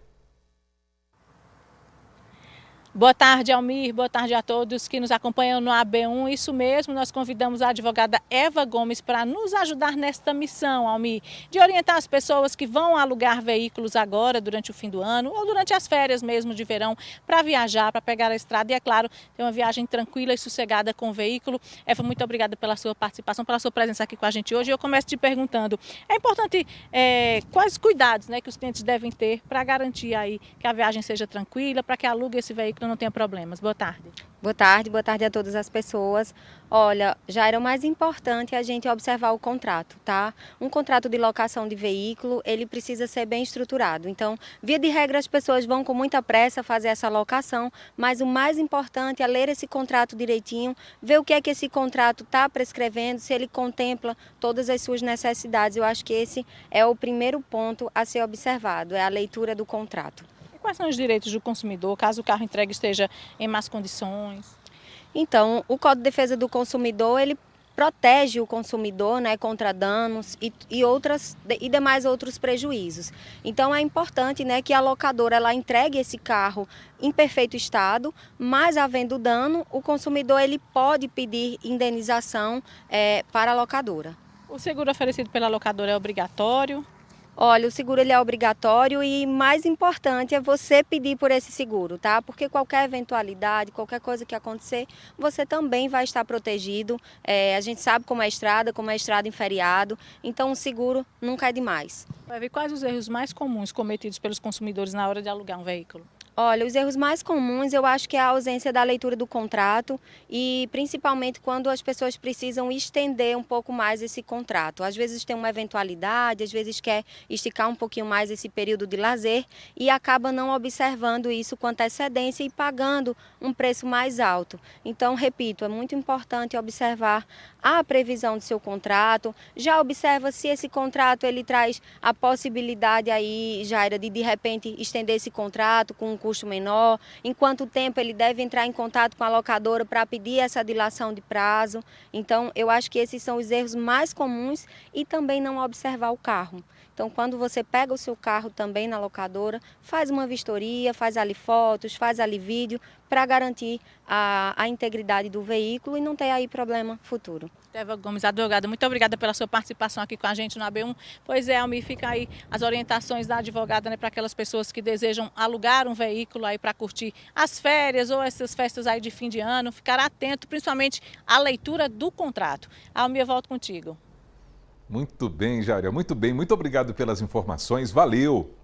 Boa tarde, Almir. Boa tarde a todos que nos acompanham no AB1. Isso mesmo, nós convidamos a advogada Eva Gomes para nos ajudar nesta missão, Almir, de orientar as pessoas que vão alugar veículos agora, durante o fim do ano, ou durante as férias mesmo de verão, para viajar, para pegar a estrada e, é claro, ter uma viagem tranquila e sossegada com o veículo. Eva, muito obrigada pela sua participação, pela sua presença aqui com a gente hoje. Eu começo te perguntando, é importante quais cuidados, né, que os clientes devem ter para garantir aí que a viagem seja tranquila, para que alugue esse veículo não tenha problemas. Boa tarde. Boa tarde a todas as pessoas. Olha, já era o mais importante a gente observar o contrato, tá? Um contrato de locação de veículo, ele precisa ser bem estruturado. Então, via de regra, as pessoas vão com muita pressa fazer essa locação, mas o mais importante é ler esse contrato direitinho, ver o que é que esse contrato está prescrevendo, se ele contempla todas as suas necessidades. Eu acho que esse é o primeiro ponto a ser observado, é a leitura do contrato. Quais são os direitos do consumidor, caso o carro entregue esteja em más condições? Então, o Código de Defesa do Consumidor, ele protege o consumidor, né, contra danos e demais outros prejuízos. Então, é importante, né, que a locadora ela entregue esse carro em perfeito estado, mas havendo dano, o consumidor ele pode pedir indenização para a locadora. O seguro oferecido pela locadora é obrigatório? Olha, o seguro ele é obrigatório e mais importante é você pedir por esse seguro, tá? Porque qualquer eventualidade, qualquer coisa que acontecer, você também vai estar protegido. A gente sabe como é estrada em feriado, então o seguro nunca é demais. Quais os erros mais comuns cometidos pelos consumidores na hora de alugar um veículo? Olha, os erros mais comuns eu acho que é a ausência da leitura do contrato e principalmente quando as pessoas precisam estender um pouco mais esse contrato. Às vezes tem uma eventualidade, às vezes quer esticar um pouquinho mais esse período de lazer e acaba não observando isso com antecedência e pagando um preço mais alto. Então, repito, é muito importante observar a previsão do seu contrato, já observa se esse contrato ele traz a possibilidade aí, Jaira, de repente estender esse contrato com um custo menor, em quanto tempo ele deve entrar em contato com a locadora para pedir essa dilação de prazo. Então, eu acho que esses são os erros mais comuns e também não observar o carro. Então, quando você pega o seu carro também na locadora, faz uma vistoria, faz ali fotos, faz ali vídeo, para garantir a integridade do veículo e não ter aí problema futuro. Eva Gomes, advogada, muito obrigada pela sua participação aqui com a gente no AB1. Pois é, Almir, fica aí as orientações da advogada, né, para aquelas pessoas que desejam alugar um veículo aí para curtir as férias ou essas festas aí de fim de ano, ficar atento principalmente à leitura do contrato. Almir, eu volto contigo. Muito bem, Jaira, muito bem. Muito obrigado pelas informações, valeu!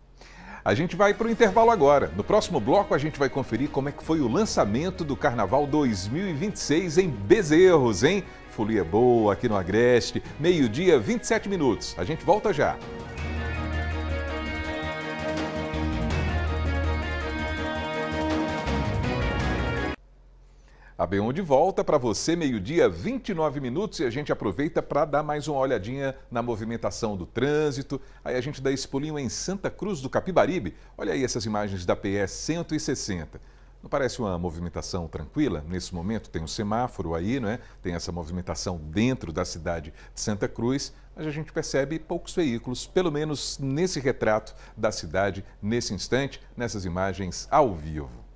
A gente vai para o intervalo agora. No próximo bloco a gente vai conferir como é que foi o lançamento do Carnaval 2026 em Bezerros, hein? Folia boa aqui no Agreste, 12h, 27 minutos. A gente volta já. AB1 de volta para você, 12h, 29 minutos, e a gente aproveita para dar mais uma olhadinha na movimentação do trânsito. Aí a gente dá esse pulinho em Santa Cruz do Capibaribe. Olha aí essas imagens da PS 160. Não parece uma movimentação tranquila? Nesse momento tem um semáforo aí, né? Tem essa movimentação dentro da cidade de Santa Cruz, mas a gente percebe poucos veículos, pelo menos nesse retrato da cidade, nesse instante, nessas imagens ao vivo.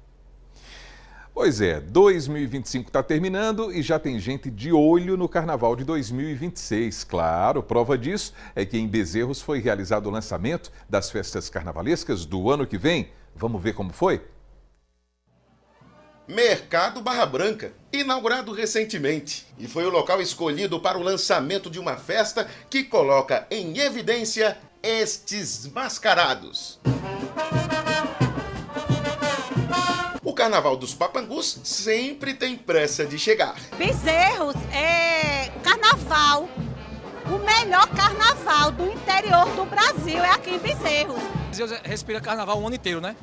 Pois é, 2025 está terminando e já tem gente de olho no Carnaval de 2026. Claro, prova disso é que em Bezerros foi realizado o lançamento das festas carnavalescas do ano que vem. Vamos ver como foi? Mercado Barra Branca, inaugurado recentemente, e foi o local escolhido para o lançamento de uma festa que coloca em evidência estes mascarados. O Carnaval dos Papangus sempre tem pressa de chegar. Bezerros é carnaval, o melhor carnaval do interior do Brasil é aqui em Bezerros. Bezerros respira carnaval o ano inteiro, né?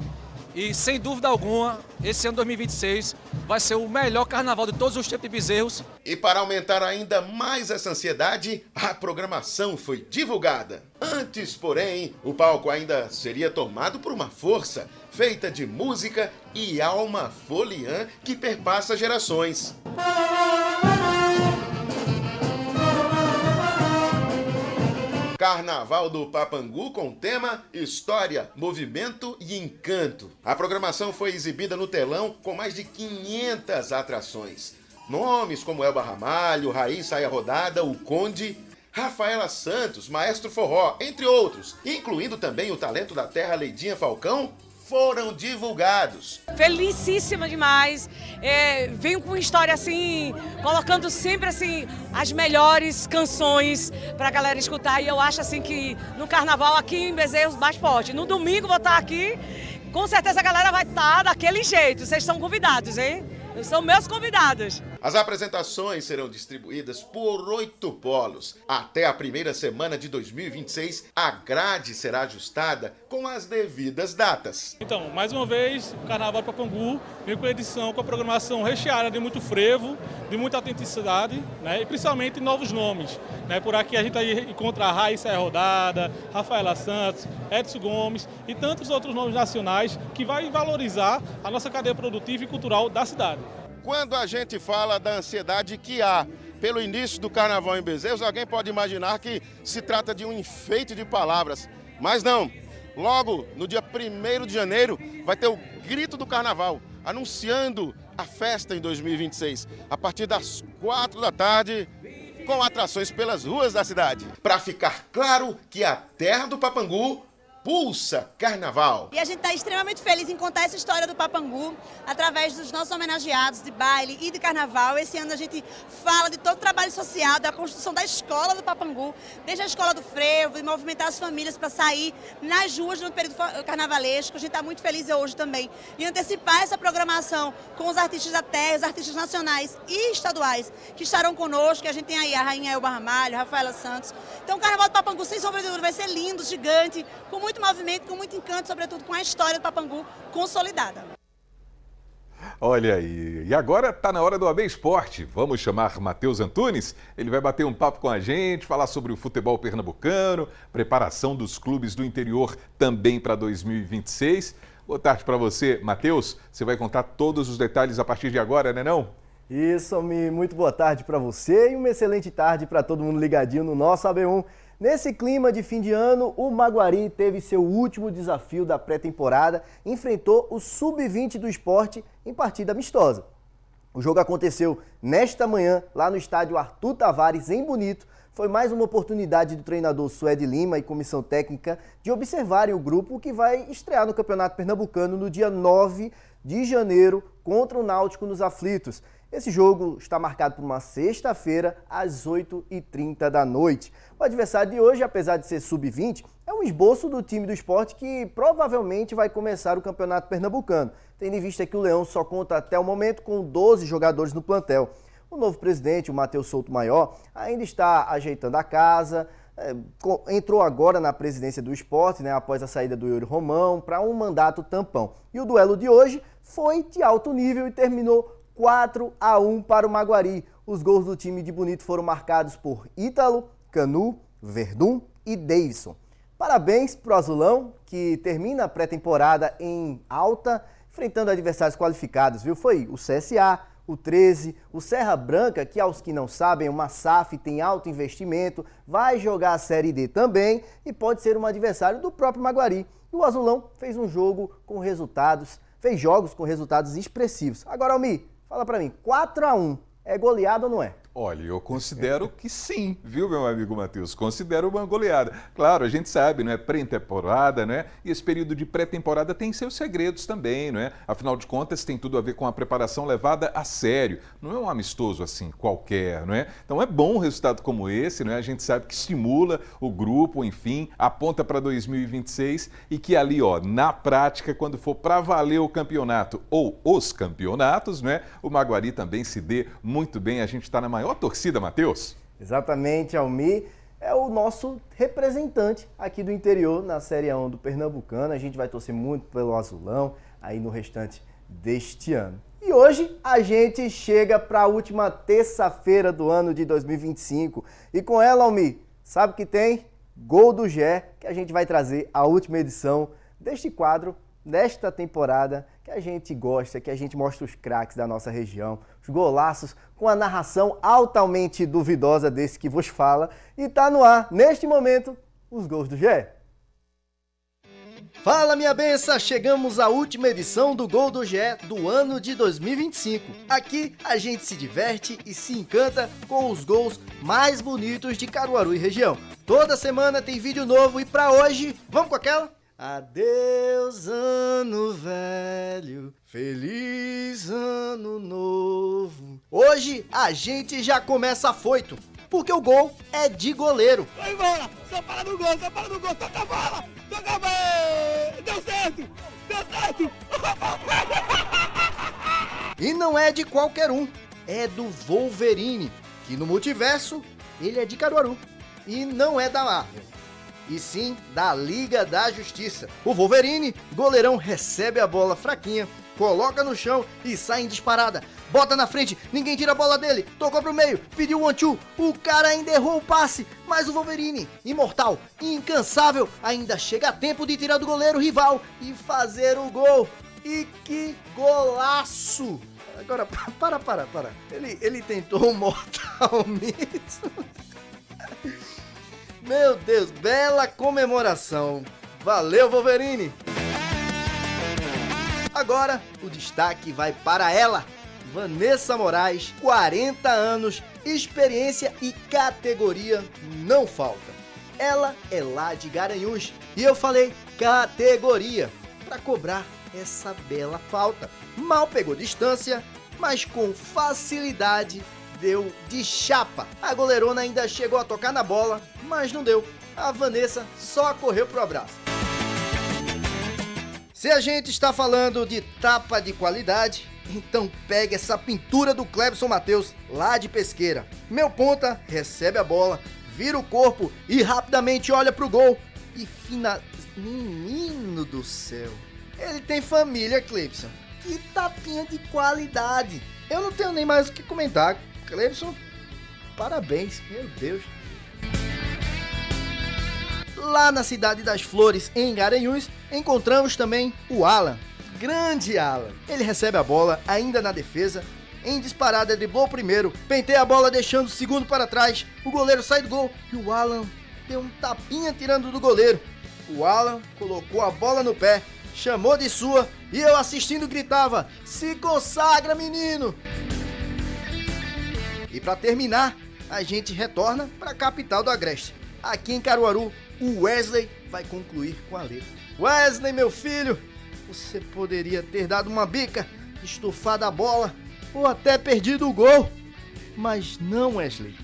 E, sem dúvida alguma, esse ano 2026 vai ser o melhor carnaval de todos os tempos de Bezerros. E para aumentar ainda mais essa ansiedade, a programação foi divulgada. Antes, porém, o palco ainda seria tomado por uma força feita de música e alma foliã que perpassa gerações. Carnaval do Papangu com tema História, Movimento e Encanto. A programação foi exibida no telão com mais de 500 atrações. Nomes como Elba Ramalho, Raiz Saia Rodada, o Conde, Rafaela Santos, Maestro Forró, entre outros, incluindo também o talento da terra Leidinha Falcão, foram divulgados. Felicíssima demais, venho com uma história assim, colocando sempre assim as melhores canções pra galera escutar, e eu acho assim que no carnaval aqui em Bezerros mais forte. No domingo vou estar aqui, com certeza a galera vai estar daquele jeito, vocês estão convidados, hein? São meus convidados. As apresentações serão distribuídas por 8 polos. Até a primeira semana de 2026, a grade será ajustada com as devidas datas. Então, mais uma vez, o Carnaval do Papangu vem com edição, com a programação recheada de muito frevo, de muita autenticidade, né? E principalmente novos nomes. Né? Por aqui a gente encontra a Raiz Saia Rodada, Rafaela Santos, Edson Gomes e tantos outros nomes nacionais que vai valorizar a nossa cadeia produtiva e cultural da cidade. Quando a gente fala da ansiedade que há pelo início do Carnaval em Bezerros, alguém pode imaginar que se trata de um enfeite de palavras. Mas não, logo no dia 1º de janeiro vai ter o Grito do Carnaval, anunciando a festa em 2026, a partir das 4 da tarde, com atrações pelas ruas da cidade. Para ficar claro que a terra do Papangu pulsa Carnaval. E a gente está extremamente feliz em contar essa história do Papangu através dos nossos homenageados de baile e de Carnaval. Esse ano a gente fala de todo o trabalho social, da construção da escola do Papangu, desde a escola do frevo, de movimentar as famílias para sair nas ruas no período carnavalesco. A gente está muito feliz hoje também em antecipar essa programação com os artistas da terra, os artistas nacionais e estaduais que estarão conosco. A gente tem aí a Rainha Elba Ramalho, Rafaela Santos. Então o Carnaval do Papangu, sem sombra de dúvida, vai ser lindo, gigante, com muito movimento, com muito encanto, sobretudo com a história do Papangu consolidada. Olha aí, e agora está na hora do AB Esporte. Vamos chamar Matheus Antunes, ele vai bater um papo com a gente, falar sobre o futebol pernambucano, preparação dos clubes do interior também para 2026. Boa tarde para você, Matheus. Você vai contar todos os detalhes a partir de agora, né não? Isso, Almir. Muito boa tarde para você e uma excelente tarde para todo mundo ligadinho no nosso AB1. Nesse clima de fim de ano, o Maguari teve seu último desafio da pré-temporada, enfrentou o Sub-20 do Sport em partida amistosa. O jogo aconteceu nesta manhã, lá no estádio Arthur Tavares, em Bonito. Foi mais uma oportunidade do treinador Suede Lima e comissão técnica de observarem o grupo que vai estrear no Campeonato Pernambucano no dia 9 de janeiro contra o Náutico nos Aflitos. Esse jogo está marcado para uma sexta-feira, às 8h30 da noite. O adversário de hoje, apesar de ser sub-20, é um esboço do time do Sport que provavelmente vai começar o Campeonato Pernambucano, tendo em vista que o Leão só conta até o momento com 12 jogadores no plantel. O novo presidente, o Matheus Souto Maior, ainda está ajeitando a casa, entrou agora na presidência do Sport, após a saída do Yuri Romão, para um mandato tampão. E o duelo de hoje foi de alto nível e terminou 4-1 para o Maguari. Os gols do time de Bonito foram marcados por Ítalo, Canu, Verdun e Davidson. Parabéns para o Azulão, que termina a pré-temporada em alta, enfrentando adversários qualificados, viu? Foi o CSA, o 13, o Serra Branca, que aos que não sabem é uma SAF, tem alto investimento, vai jogar a Série D também e pode ser um adversário do próprio Maguari. E o Azulão fez jogos com resultados expressivos. Agora, Almir, fala pra mim, 4-1 é goleada ou não é? Olha, eu considero que sim, viu, meu amigo Matheus? Considero uma goleada. Claro, a gente sabe, não é? Pré-temporada, né? E esse período de pré-temporada tem seus segredos também, não é? Afinal de contas, tem tudo a ver com a preparação levada a sério. Não é um amistoso assim, qualquer, não é? Então é bom um resultado como esse, não é? A gente sabe que estimula o grupo, enfim, aponta para 2026 e que ali, ó, na prática, quando for para valer o campeonato ou os campeonatos, não é? O Maguari também se dê muito bem. A gente está na maior torcida, Matheus. Exatamente, Almir. É o nosso representante aqui do interior na Série A1 do Pernambucano. A gente vai torcer muito pelo Azulão. aí no restante deste ano. E hoje a gente chega para a última terça-feira do ano de 2025 e com ela, Almir, sabe o que tem? Gol do Gé, que a gente vai trazer a última edição deste quadro, desta temporada, que a gente gosta, que a gente mostra os craques da nossa região, os golaços com a narração altamente duvidosa desse que vos fala. E tá no ar, neste momento, os gols do Gé. Fala, minha benção! Chegamos à última edição do Gol do Gé do ano de 2025. Aqui a gente se diverte e se encanta com os gols mais bonitos de Caruaru e região. Toda semana tem vídeo novo e pra hoje, vamos com aquela? Adeus, ano velho, feliz ano novo. Hoje a gente já começa afoito, porque o gol é de goleiro. Vai embora! Só para no gol, toca a bola! Toca a bola! Deu certo! E não é de qualquer um, é do Wolverine, que no multiverso ele é de Caruaru. E não é da Marvel, e sim da Liga da Justiça. O Wolverine, goleirão, recebe a bola fraquinha, coloca no chão e sai em disparada. Bota na frente, ninguém tira a bola dele, tocou pro meio, pediu um 1-2, o cara ainda errou o passe, mas o Wolverine, imortal, incansável, ainda chega a tempo de tirar do goleiro rival e fazer o gol. E que golaço! Agora, para. Ele tentou um mortal mesmo. Meu Deus, bela comemoração. Valeu, Wolverine! Agora, o destaque vai para ela, Vanessa Moraes, 40 anos, experiência e categoria não falta. Ela é lá de Garanhuns e eu falei categoria para cobrar essa bela falta. Mal pegou distância, mas com facilidade deu de chapa. A goleirona ainda chegou a tocar na bola, mas não deu. A Vanessa só correu pro abraço. Se a gente está falando de tapa de qualidade, então pegue essa pintura do Clebson Matheus, lá de Pesqueira. Meu ponta recebe a bola, vira o corpo e rapidamente olha pro gol. E Menino do céu! Ele tem família, Clebson. Que tapinha de qualidade! Eu não tenho nem mais o que comentar. Clebson, parabéns, meu Deus. Lá na Cidade das Flores, em Garanhuns, encontramos também o Alan. Grande Alan. Ele recebe a bola ainda na defesa. Em disparada, driblou o primeiro, penteia a bola deixando o segundo para trás. O goleiro sai do gol e o Alan deu um tapinha tirando do goleiro. O Alan colocou a bola no pé, chamou de sua e eu assistindo gritava: "Se consagra, menino!" E para terminar, a gente retorna para a capital do Agreste. Aqui em Caruaru, o Wesley vai concluir com a letra. Wesley, meu filho, você poderia ter dado uma bica, estufado a bola ou até perdido o gol. Mas não, Wesley,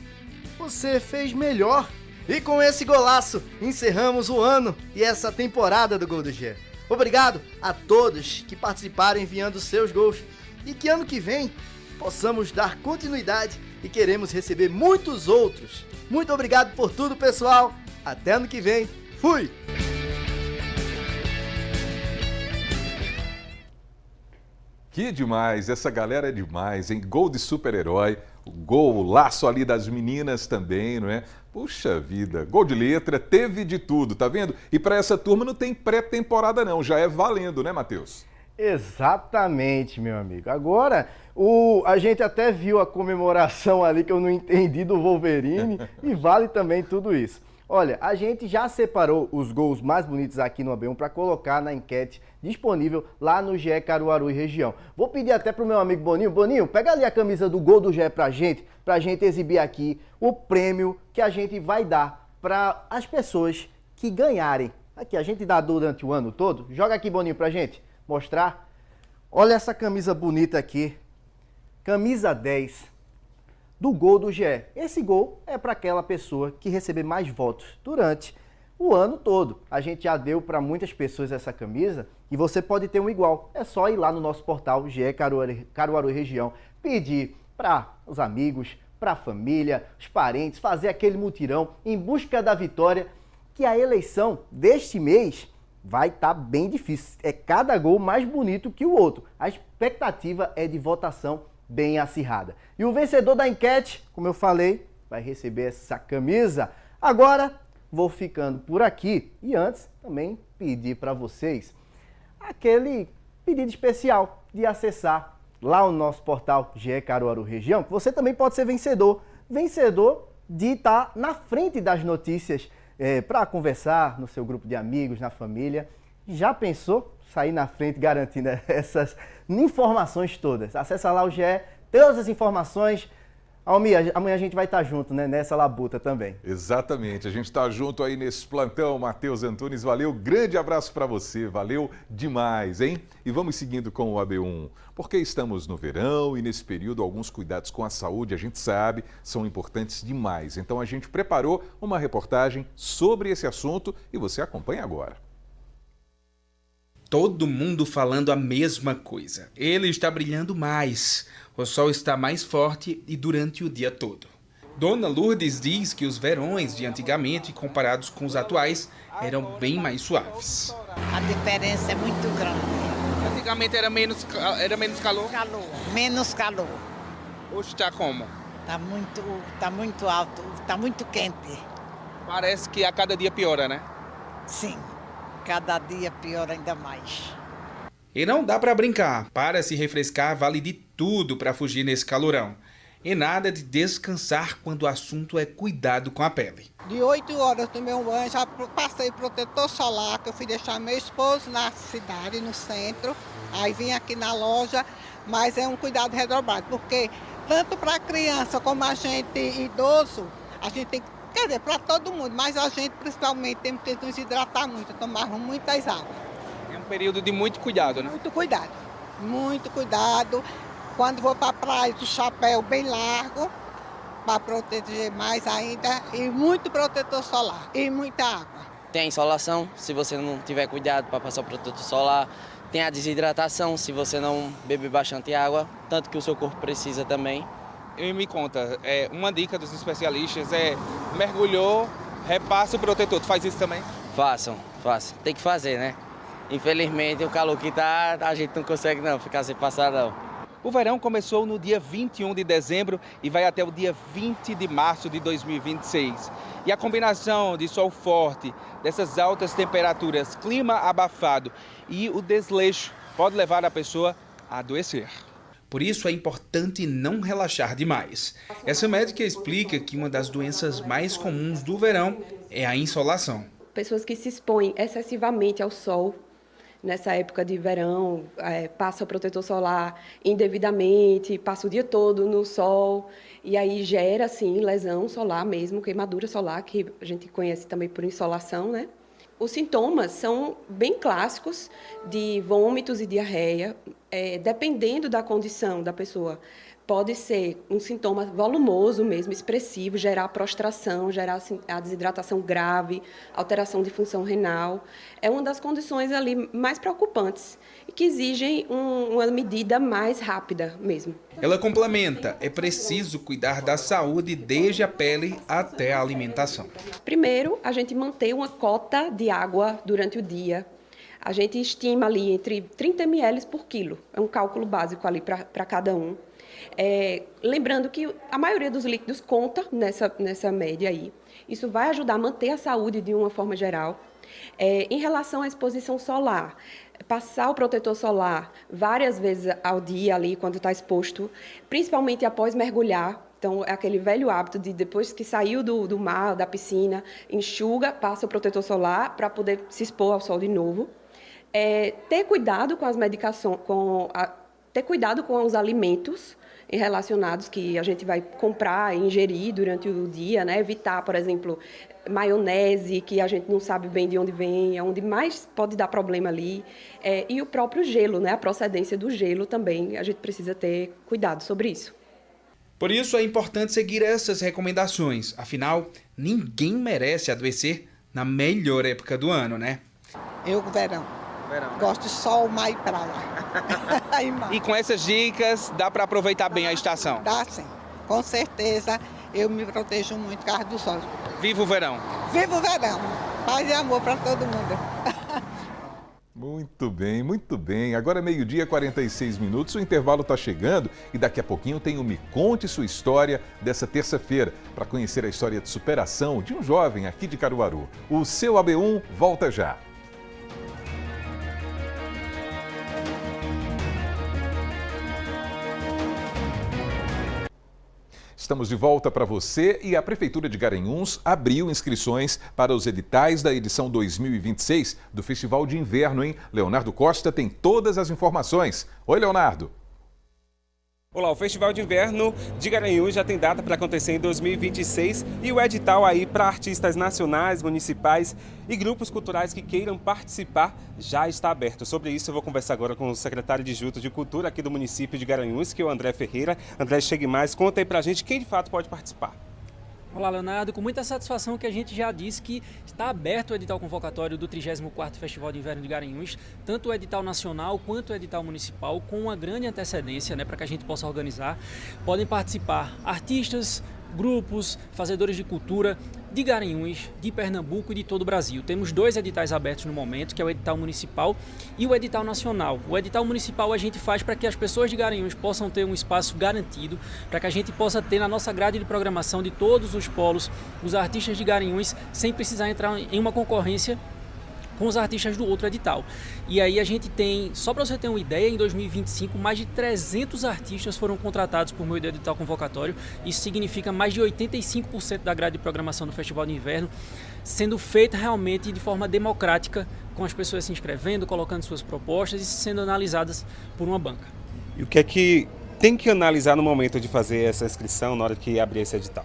você fez melhor. E com esse golaço, encerramos o ano e essa temporada do Gol do Gé. Obrigado a todos que participaram enviando seus gols. E que ano que vem possamos dar continuidade e queremos receber muitos outros. Muito obrigado por tudo, pessoal. Até ano que vem. Fui! Que demais, essa galera é demais, hein? Gol de super-herói, o gol, o laço ali das meninas também, não é? Puxa vida, gol de letra, teve de tudo, tá vendo? E para essa turma não tem pré-temporada não, já é valendo, né, Matheus? Exatamente, meu amigo. Agora, a gente até viu a comemoração ali que eu não entendi do Wolverine e vale também tudo isso. Olha, a gente já separou os gols mais bonitos aqui no AB1 para colocar na enquete disponível lá no GE Caruaru e região. Vou pedir até pro meu amigo Boninho. Boninho, pega ali a camisa do Gol do GE pra gente exibir aqui o prêmio que a gente vai dar para as pessoas que ganharem. Aqui, a gente dá durante o ano todo. Joga aqui, Boninho, pra gente mostrar. Olha essa camisa bonita aqui. Camisa 10. Do Gol do GE. Esse gol é para aquela pessoa que receber mais votos durante o ano todo. A gente já deu para muitas pessoas essa camisa e você pode ter um igual. É só ir lá no nosso portal GE Caruaru e região, pedir para os amigos, para a família, os parentes, fazer aquele mutirão em busca da vitória, que a eleição deste mês vai estar bem difícil. É cada gol mais bonito que o outro. A expectativa é de votação bem acirrada. E o vencedor da enquete, como eu falei, vai receber essa camisa. Agora, vou ficando por aqui e antes também pedir para vocês aquele pedido especial de acessar lá o nosso portal GE Caruaru Região, que você também pode ser vencedor de estar na frente das notícias para conversar no seu grupo de amigos, na família. Já pensou sair na frente garantindo essas informações todas? Acessa lá o GE, todas as informações. Almir, amanhã a gente vai estar junto, né, nessa labuta também. Exatamente, a gente está junto aí nesse plantão. Matheus Antunes, valeu, grande abraço para você, valeu demais, hein? E vamos seguindo com o AB1, porque estamos no verão e nesse período alguns cuidados com a saúde, a gente sabe, são importantes demais. Então a gente preparou uma reportagem sobre esse assunto e você acompanha agora. Todo mundo falando a mesma coisa. Ele está brilhando mais. O sol está mais forte e durante o dia todo. Dona Lourdes diz que os verões de antigamente, comparados com os atuais, eram bem mais suaves. A diferença é muito grande. Antigamente era menos calor? Menos calor. Hoje está como? Tá muito alto, tá muito quente. Parece que a cada dia piora, né? Sim, cada dia piora ainda mais. E não dá para brincar. Para se refrescar, vale de tudo para fugir nesse calorão. E nada de descansar quando o assunto é cuidado com a pele. De 8 horas do meu banho, já passei protetor solar, que eu fui deixar meu esposo na cidade, no centro. Aí vim aqui na loja, mas é um cuidado redobrado, porque tanto para criança como a gente idoso, a gente tem que, quer dizer, para todo mundo, mas a gente principalmente tem que nos hidratar muito, tomar muitas águas. É um período de muito cuidado, né? Muito cuidado. Quando vou para a praia, o chapéu bem largo, para proteger mais ainda, e muito protetor solar, e muita água. Tem a insolação, se você não tiver cuidado para passar o protetor solar. Tem a desidratação, se você não beber bastante água, tanto que o seu corpo precisa também. E me conta, uma dica dos especialistas é mergulhou, repassa o protetor. Tu faz isso também? Façam. Tem que fazer, né? Infelizmente, o calor que tá, a gente não consegue não ficar sem passar não. O verão começou no dia 21 de dezembro e vai até o dia 20 de março de 2026. E a combinação de sol forte, dessas altas temperaturas, clima abafado e o desleixo pode levar a pessoa a adoecer. Por isso é importante não relaxar demais. Essa médica explica que uma das doenças mais comuns do verão é a insolação. Pessoas que se expõem excessivamente ao sol, nessa época de verão, passa o protetor solar indevidamente, passa o dia todo no sol, e aí gera, sim, lesão solar mesmo, queimadura solar, que a gente conhece também por insolação, né? Os sintomas são bem clássicos de vômitos e diarreia, dependendo da condição da pessoa. Pode ser um sintoma volumoso mesmo, expressivo, gerar prostração, gerar a desidratação grave, alteração de função renal. É uma das condições ali mais preocupantes e que exigem uma medida mais rápida mesmo. Ela complementa, é preciso cuidar da saúde desde a pele até a alimentação. Primeiro, a gente manter uma cota de água durante o dia. A gente estima ali entre 30 ml por quilo, é um cálculo básico ali para cada um. Lembrando que a maioria dos líquidos conta nessa média aí. Isso vai ajudar a manter a saúde de uma forma geral. Em relação à exposição solar, passar o protetor solar várias vezes ao dia ali quando está exposto, principalmente após mergulhar. Então, é aquele velho hábito de depois que saiu do mar, da piscina, enxuga, passa o protetor solar para poder se expor ao sol de novo. Ter cuidado com as medicações, ter cuidado com os alimentos relacionados que a gente vai comprar e ingerir durante o dia, né? Evitar, por exemplo, maionese, que a gente não sabe bem de onde vem, é onde mais pode dar problema ali. E o próprio gelo, né? A procedência do gelo também, a gente precisa ter cuidado sobre isso. Por isso é importante seguir essas recomendações. Afinal, ninguém merece adoecer na melhor época do ano, né? Verão. Gosto de sol, mar e praia. E com essas dicas, dá para aproveitar bem a estação? Dá sim, com certeza. Eu me protejo muito por causa do sol. Viva o verão! Viva o verão! Paz e amor para todo mundo. Muito bem, muito bem. Agora é 12h46, o intervalo está chegando e daqui a pouquinho tem o Me Conte Sua História dessa terça-feira, para conhecer a história de superação de um jovem aqui de Caruaru. O seu AB1 volta já. Estamos de volta para você e a Prefeitura de Garanhuns abriu inscrições para os editais da edição 2026 do Festival de Inverno, hein? Leonardo Costa tem todas as informações. Oi, Leonardo. Olá, o Festival de Inverno de Garanhuns já tem data para acontecer em 2026 e o edital aí para artistas nacionais, municipais e grupos culturais que queiram participar já está aberto. Sobre isso eu vou conversar agora com o secretário adjunto de Cultura aqui do município de Garanhuns, que é o André Ferreira. André, chegue mais, conta aí pra gente quem de fato pode participar. Olá, Leonardo, com muita satisfação que a gente já disse que está aberto o edital convocatório do 34º Festival de Inverno de Garanhuns, tanto o edital nacional quanto o edital municipal, com uma grande antecedência, para que a gente possa organizar. Podem participar artistas, grupos, fazedores de cultura de Garanhuns, de Pernambuco e de todo o Brasil. Temos 2 editais abertos no momento, que é o edital municipal e o edital nacional. O edital municipal a gente faz para que as pessoas de Garanhuns possam ter um espaço garantido, para que a gente possa ter na nossa grade de programação de todos os polos, os artistas de Garanhuns, sem precisar entrar em uma concorrência com os artistas do outro edital. E aí a gente tem, só para você ter uma ideia, em 2025 mais de 300 artistas foram contratados por meio do edital convocatório. Isso significa mais de 85% da grade de programação do Festival de Inverno sendo feita realmente de forma democrática, com as pessoas se inscrevendo, colocando suas propostas e sendo analisadas por uma banca. E o que é que tem que analisar no momento de fazer essa inscrição, na hora que abrir esse edital?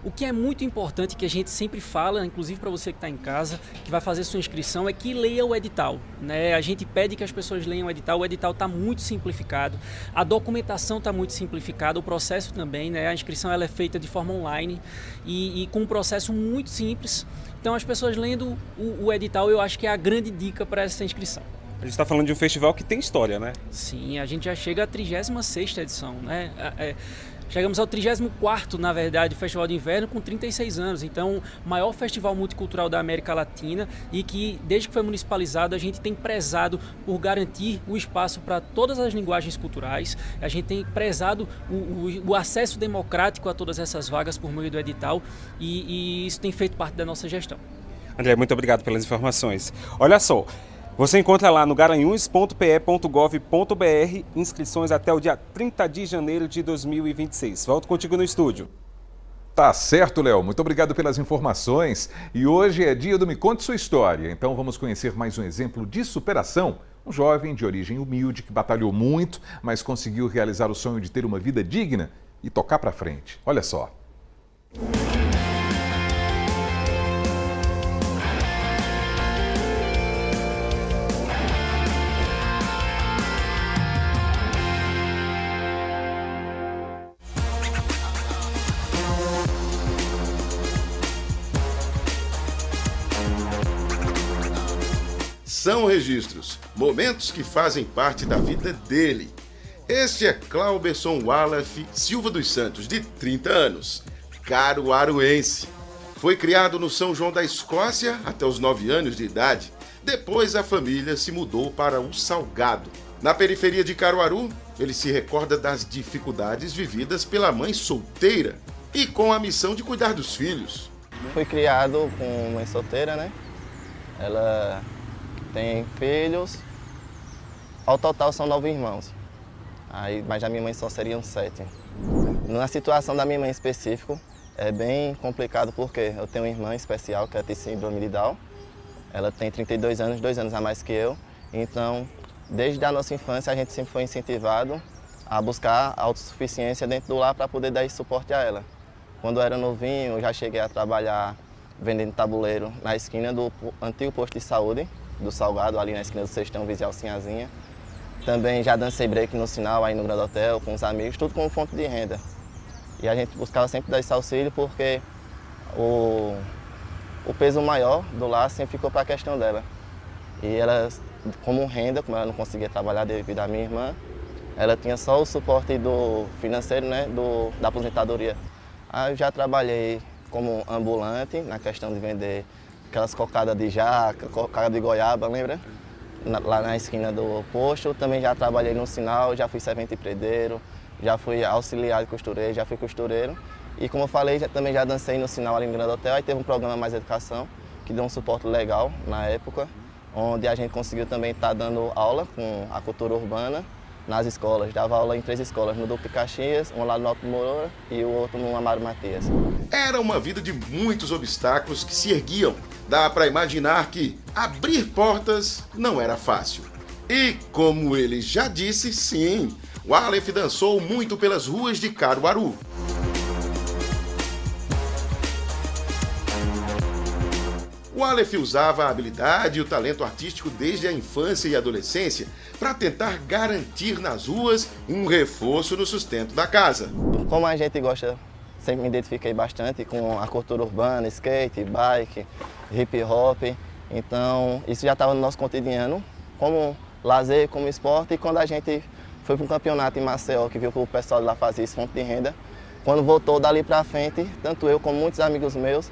O que é muito importante, que a gente sempre fala, inclusive para você que está em casa, que vai fazer sua inscrição, é que leia o edital, né? A gente pede que as pessoas leiam o edital está muito simplificado, a documentação está muito simplificada, o processo também, né? A inscrição ela é feita de forma online e com um processo muito simples. Então as pessoas lendo o edital, eu acho que é a grande dica para essa inscrição. A gente está falando de um festival que tem história, né? Sim, a gente já chega à 36ª edição, né? Chegamos ao 34º, na verdade, Festival de Inverno com 36 anos. Então, o maior festival multicultural da América Latina e que, desde que foi municipalizado, a gente tem prezado por garantir o espaço para todas as linguagens culturais. A gente tem prezado o acesso democrático a todas essas vagas por meio do edital e isso tem feito parte da nossa gestão. André, muito obrigado pelas informações. Olha só, você encontra lá no garanhuns.pe.gov.br inscrições até o dia 30 de janeiro de 2026. Volto contigo no estúdio. Tá certo, Léo. Muito obrigado pelas informações. E hoje é dia do Me Conte Sua História. Então vamos conhecer mais um exemplo de superação. Um jovem de origem humilde que batalhou muito, mas conseguiu realizar o sonho de ter uma vida digna e tocar para frente. Olha só. São registros, momentos que fazem parte da vida dele. Este é Clauberson Wallace Silva dos Santos, de 30 anos, caruaruense. Foi criado no São João da Escócia até os 9 anos de idade. Depois a família se mudou para o Salgado. Na periferia de Caruaru, ele se recorda das dificuldades vividas pela mãe solteira e com a missão de cuidar dos filhos. Fui criado com mãe solteira, né? Ela tem filhos, ao total são 9 irmãos, mas a minha mãe só seriam 7. Na situação da minha mãe em específico, é bem complicado porque eu tenho uma irmã especial que tem síndrome de Down, ela tem 32 anos, 2 anos a mais que eu, então desde a nossa infância a gente sempre foi incentivado a buscar a autossuficiência dentro do lar para poder dar esse suporte a ela. Quando eu era novinho, eu já cheguei a trabalhar vendendo tabuleiro na esquina do antigo posto de saúde, do Salgado, ali na esquina do Sextão, Visual Sinhazinha. Também já dancei break no sinal, aí no Grande Hotel, com os amigos, tudo como fonte de renda. E a gente buscava sempre dar esse auxílio porque o peso maior do lar sempre ficou para a questão dela. E ela, como renda, como ela não conseguia trabalhar devido à minha irmã, ela tinha só o suporte do financeiro, né, da aposentadoria. Aí eu já trabalhei como ambulante, na questão de vender aquelas cocadas de jaca, cocada de goiaba, lembra? lá na esquina do posto, também já trabalhei no sinal, já fui servente e predeiro, já fui auxiliar de costureiro, já fui costureiro. E como eu falei, também já dancei no sinal ali no Grande Hotel, aí teve um programa Mais Educação, que deu um suporte legal na época, onde a gente conseguiu também estar dando aula com a cultura urbana nas escolas. Dava aula em 3 escolas, no Duque Caxias, um lá no Alto Moura e o outro no Amaro Matias. Era uma vida de muitos obstáculos que se erguiam. Dá para imaginar que abrir portas não era fácil. E como ele já disse, sim, o Aleph dançou muito pelas ruas de Caruaru. O Aleph usava a habilidade e o talento artístico desde a infância e adolescência para tentar garantir nas ruas um reforço no sustento da casa. Como a gente gosta, sempre me identifiquei bastante com a cultura urbana, skate, bike, hip hop. Então isso já estava no nosso cotidiano, como lazer, como esporte. E quando a gente foi para um campeonato em Maceió, que viu que o pessoal de lá fazia isso, fonte de renda, quando voltou dali para frente, tanto eu como muitos amigos meus,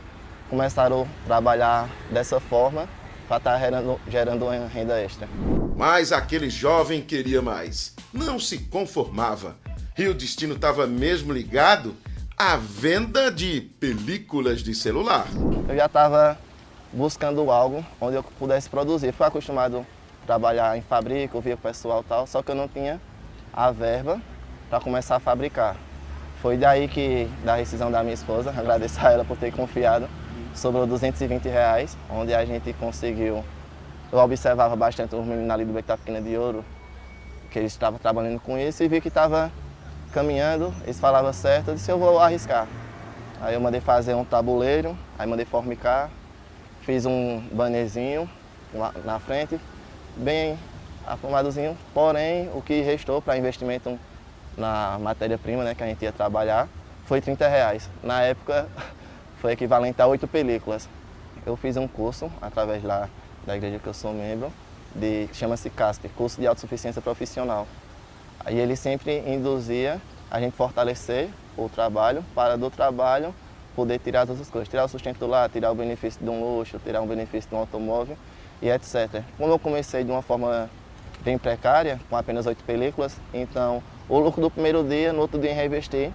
começaram a trabalhar dessa forma para estar gerando uma renda extra. Mas aquele jovem queria mais, não se conformava. E o destino estava mesmo ligado à venda de películas de celular. Eu já estava buscando algo onde eu pudesse produzir. Fui acostumado a trabalhar em fábrica, ouvir o pessoal e tal, só que eu não tinha a verba para começar a fabricar. Foi daí que, da rescisão da minha esposa, agradeço a ela por ter confiado, sobrou R$220, onde a gente conseguiu. Eu observava bastante os meninos ali do Beco da Pequena de Ouro, que eles estavam trabalhando com isso, e vi que estava caminhando, eles falavam certo, eu disse, eu vou arriscar. Aí eu mandei fazer um tabuleiro, aí mandei formicar, fiz um bannerzinho na frente, bem arrumadozinho, porém o que restou para investimento na matéria-prima, né, que a gente ia trabalhar, foi R$30. Na época foi equivalente a 8 películas. Eu fiz um curso através lá da igreja que eu sou membro, que chama-se CASP, Curso de Autossuficiência Profissional. Aí ele sempre induzia a gente fortalecer o trabalho, para do trabalho poder tirar as outras coisas, tirar o sustento do lar, tirar o benefício de um luxo, tirar o benefício de um automóvel e etc. Como eu comecei de uma forma bem precária, com apenas 8 películas, então o lucro do primeiro dia, no outro dia em reinvestir,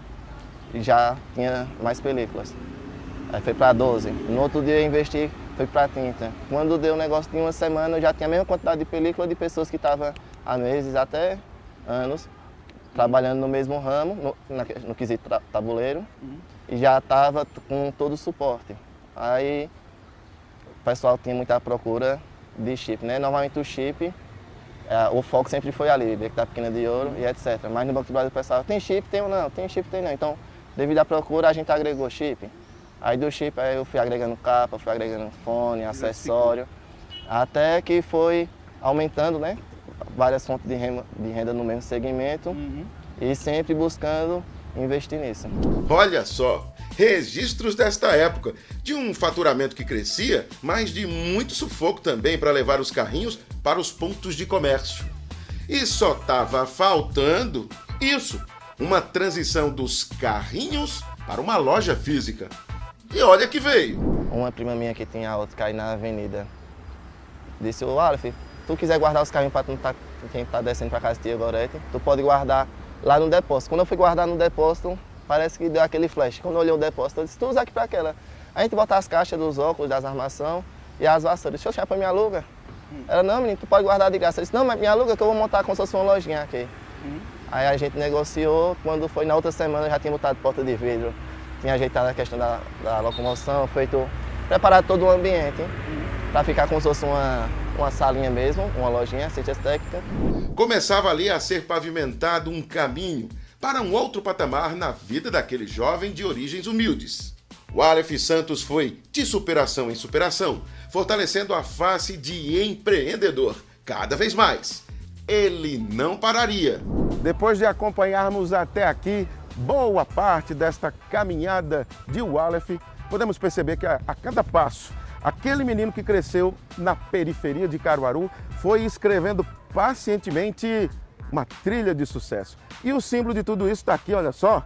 já tinha mais películas. Aí foi para 12, no outro dia eu investi, foi para 30. Quando deu o negócio de uma semana, eu já tinha a mesma quantidade de película de pessoas que estavam há meses, até anos, trabalhando no mesmo ramo, no quesito tabuleiro, e já estava com todo o suporte. Aí o pessoal tinha muita procura de chip, né? Normalmente o chip, o foco sempre foi ali, Beco da Pequena de Ouro e etc. Mas no Banco do Brasil o pessoal, tem chip, tem ou não? Tem chip, tem não. Então, devido à procura, a gente agregou chip. Aí do chip aí eu fui agregando capa, fui agregando fone, acessório, até que foi aumentando, né? Várias fontes de renda no mesmo segmento e sempre buscando investir nisso. Olha só, registros desta época, de um faturamento que crescia, mas de muito sufoco também para levar os carrinhos para os pontos de comércio. E só estava faltando isso, uma transição dos carrinhos para uma loja física. E olha que veio. Uma prima minha que tinha outra aí na avenida disse, ô Aleph, tu quiser guardar os carrinhos para quem tá descendo para casa de Tia Gorete, tu pode guardar lá no depósito. Quando eu fui guardar no depósito, parece que deu aquele flash. Quando eu olhei o depósito, eu disse, tu usa aqui para aquela. A gente botar as caixas dos óculos, das armações e as vassouras. Deixa eu chamar para me aluga. Ela, não, menino, tu pode guardar de graça. Eu disse, não, mas me aluga que eu vou montar como se fosse uma lojinha aqui. Aí a gente negociou, quando foi na outra semana, eu já tinha botado porta de vidro. Tinha ajeitado a questão da locomoção, preparado todo o ambiente para ficar como se fosse uma salinha mesmo, uma lojinha, assistência técnica. Começava ali a ser pavimentado um caminho para um outro patamar na vida daquele jovem de origens humildes. O Aleph Santos foi de superação em superação, fortalecendo a face de empreendedor cada vez mais. Ele não pararia. Depois de acompanharmos até aqui boa parte desta caminhada de Aleph, podemos perceber que a cada passo, aquele menino que cresceu na periferia de Caruaru foi escrevendo pacientemente uma trilha de sucesso. E o símbolo de tudo isso está aqui, olha só,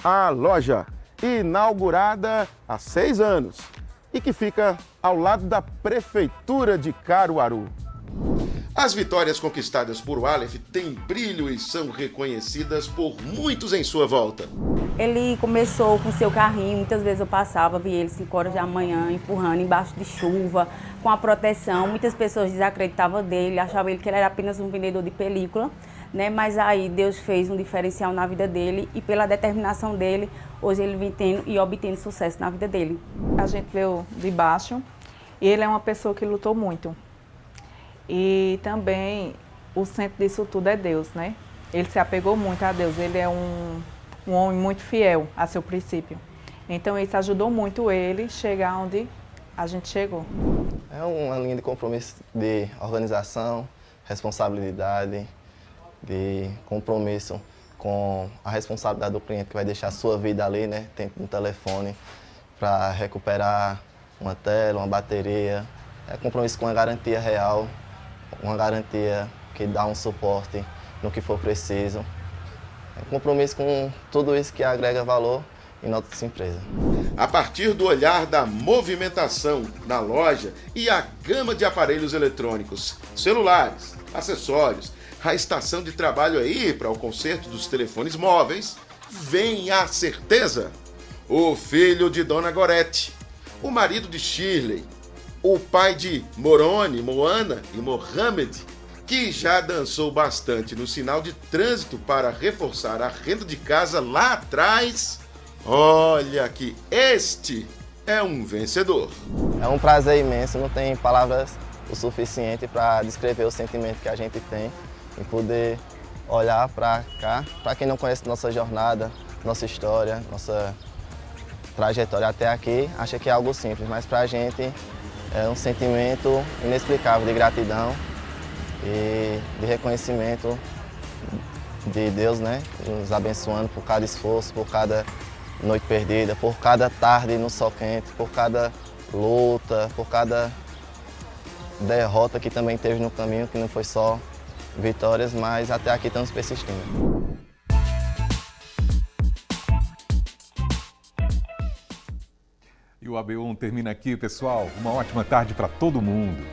a loja, inaugurada há 6 anos e que fica ao lado da Prefeitura de Caruaru. As vitórias conquistadas por Aleph têm brilho e são reconhecidas por muitos em sua volta. Ele começou com seu carrinho, muitas vezes eu passava, via ele 5 horas da manhã, empurrando embaixo de chuva, com a proteção. Muitas pessoas desacreditavam dele, achavam que ele era apenas um vendedor de película, né? Mas aí Deus fez um diferencial na vida dele e pela determinação dele, hoje ele vem tendo e obtendo sucesso na vida dele. A gente veio de baixo e ele é uma pessoa que lutou muito. E também o centro disso tudo é Deus, né? Ele se apegou muito a Deus, ele é um homem muito fiel a seu princípio. Então isso ajudou muito ele chegar onde a gente chegou. É uma linha de compromisso de organização, responsabilidade, de compromisso com a responsabilidade do cliente que vai deixar a sua vida ali, né? Tem um telefone para recuperar uma tela, uma bateria. É compromisso com a garantia real. Uma garantia que dá um suporte no que for preciso. É compromisso com tudo isso que agrega valor em nossa empresa. A partir do olhar da movimentação na loja e a gama de aparelhos eletrônicos, celulares, acessórios, a estação de trabalho aí para o conserto dos telefones móveis, vem a certeza. O filho de Dona Gorete, o marido de Shirley, o pai de Moroni, Moana e Mohamed, que já dançou bastante no sinal de trânsito para reforçar a renda de casa lá atrás. Olha que este é um vencedor. É um prazer imenso, não tem palavras o suficiente para descrever o sentimento que a gente tem em poder olhar para cá. Para quem não conhece nossa jornada, nossa história, nossa trajetória até aqui, acha que é algo simples, mas para a gente é um sentimento inexplicável de gratidão e de reconhecimento de Deus, né? Nos abençoando por cada esforço, por cada noite perdida, por cada tarde no sol quente, por cada luta, por cada derrota que também teve no caminho, que não foi só vitórias, mas até aqui estamos persistindo. E o AB1 termina aqui, pessoal. Uma ótima tarde para todo mundo.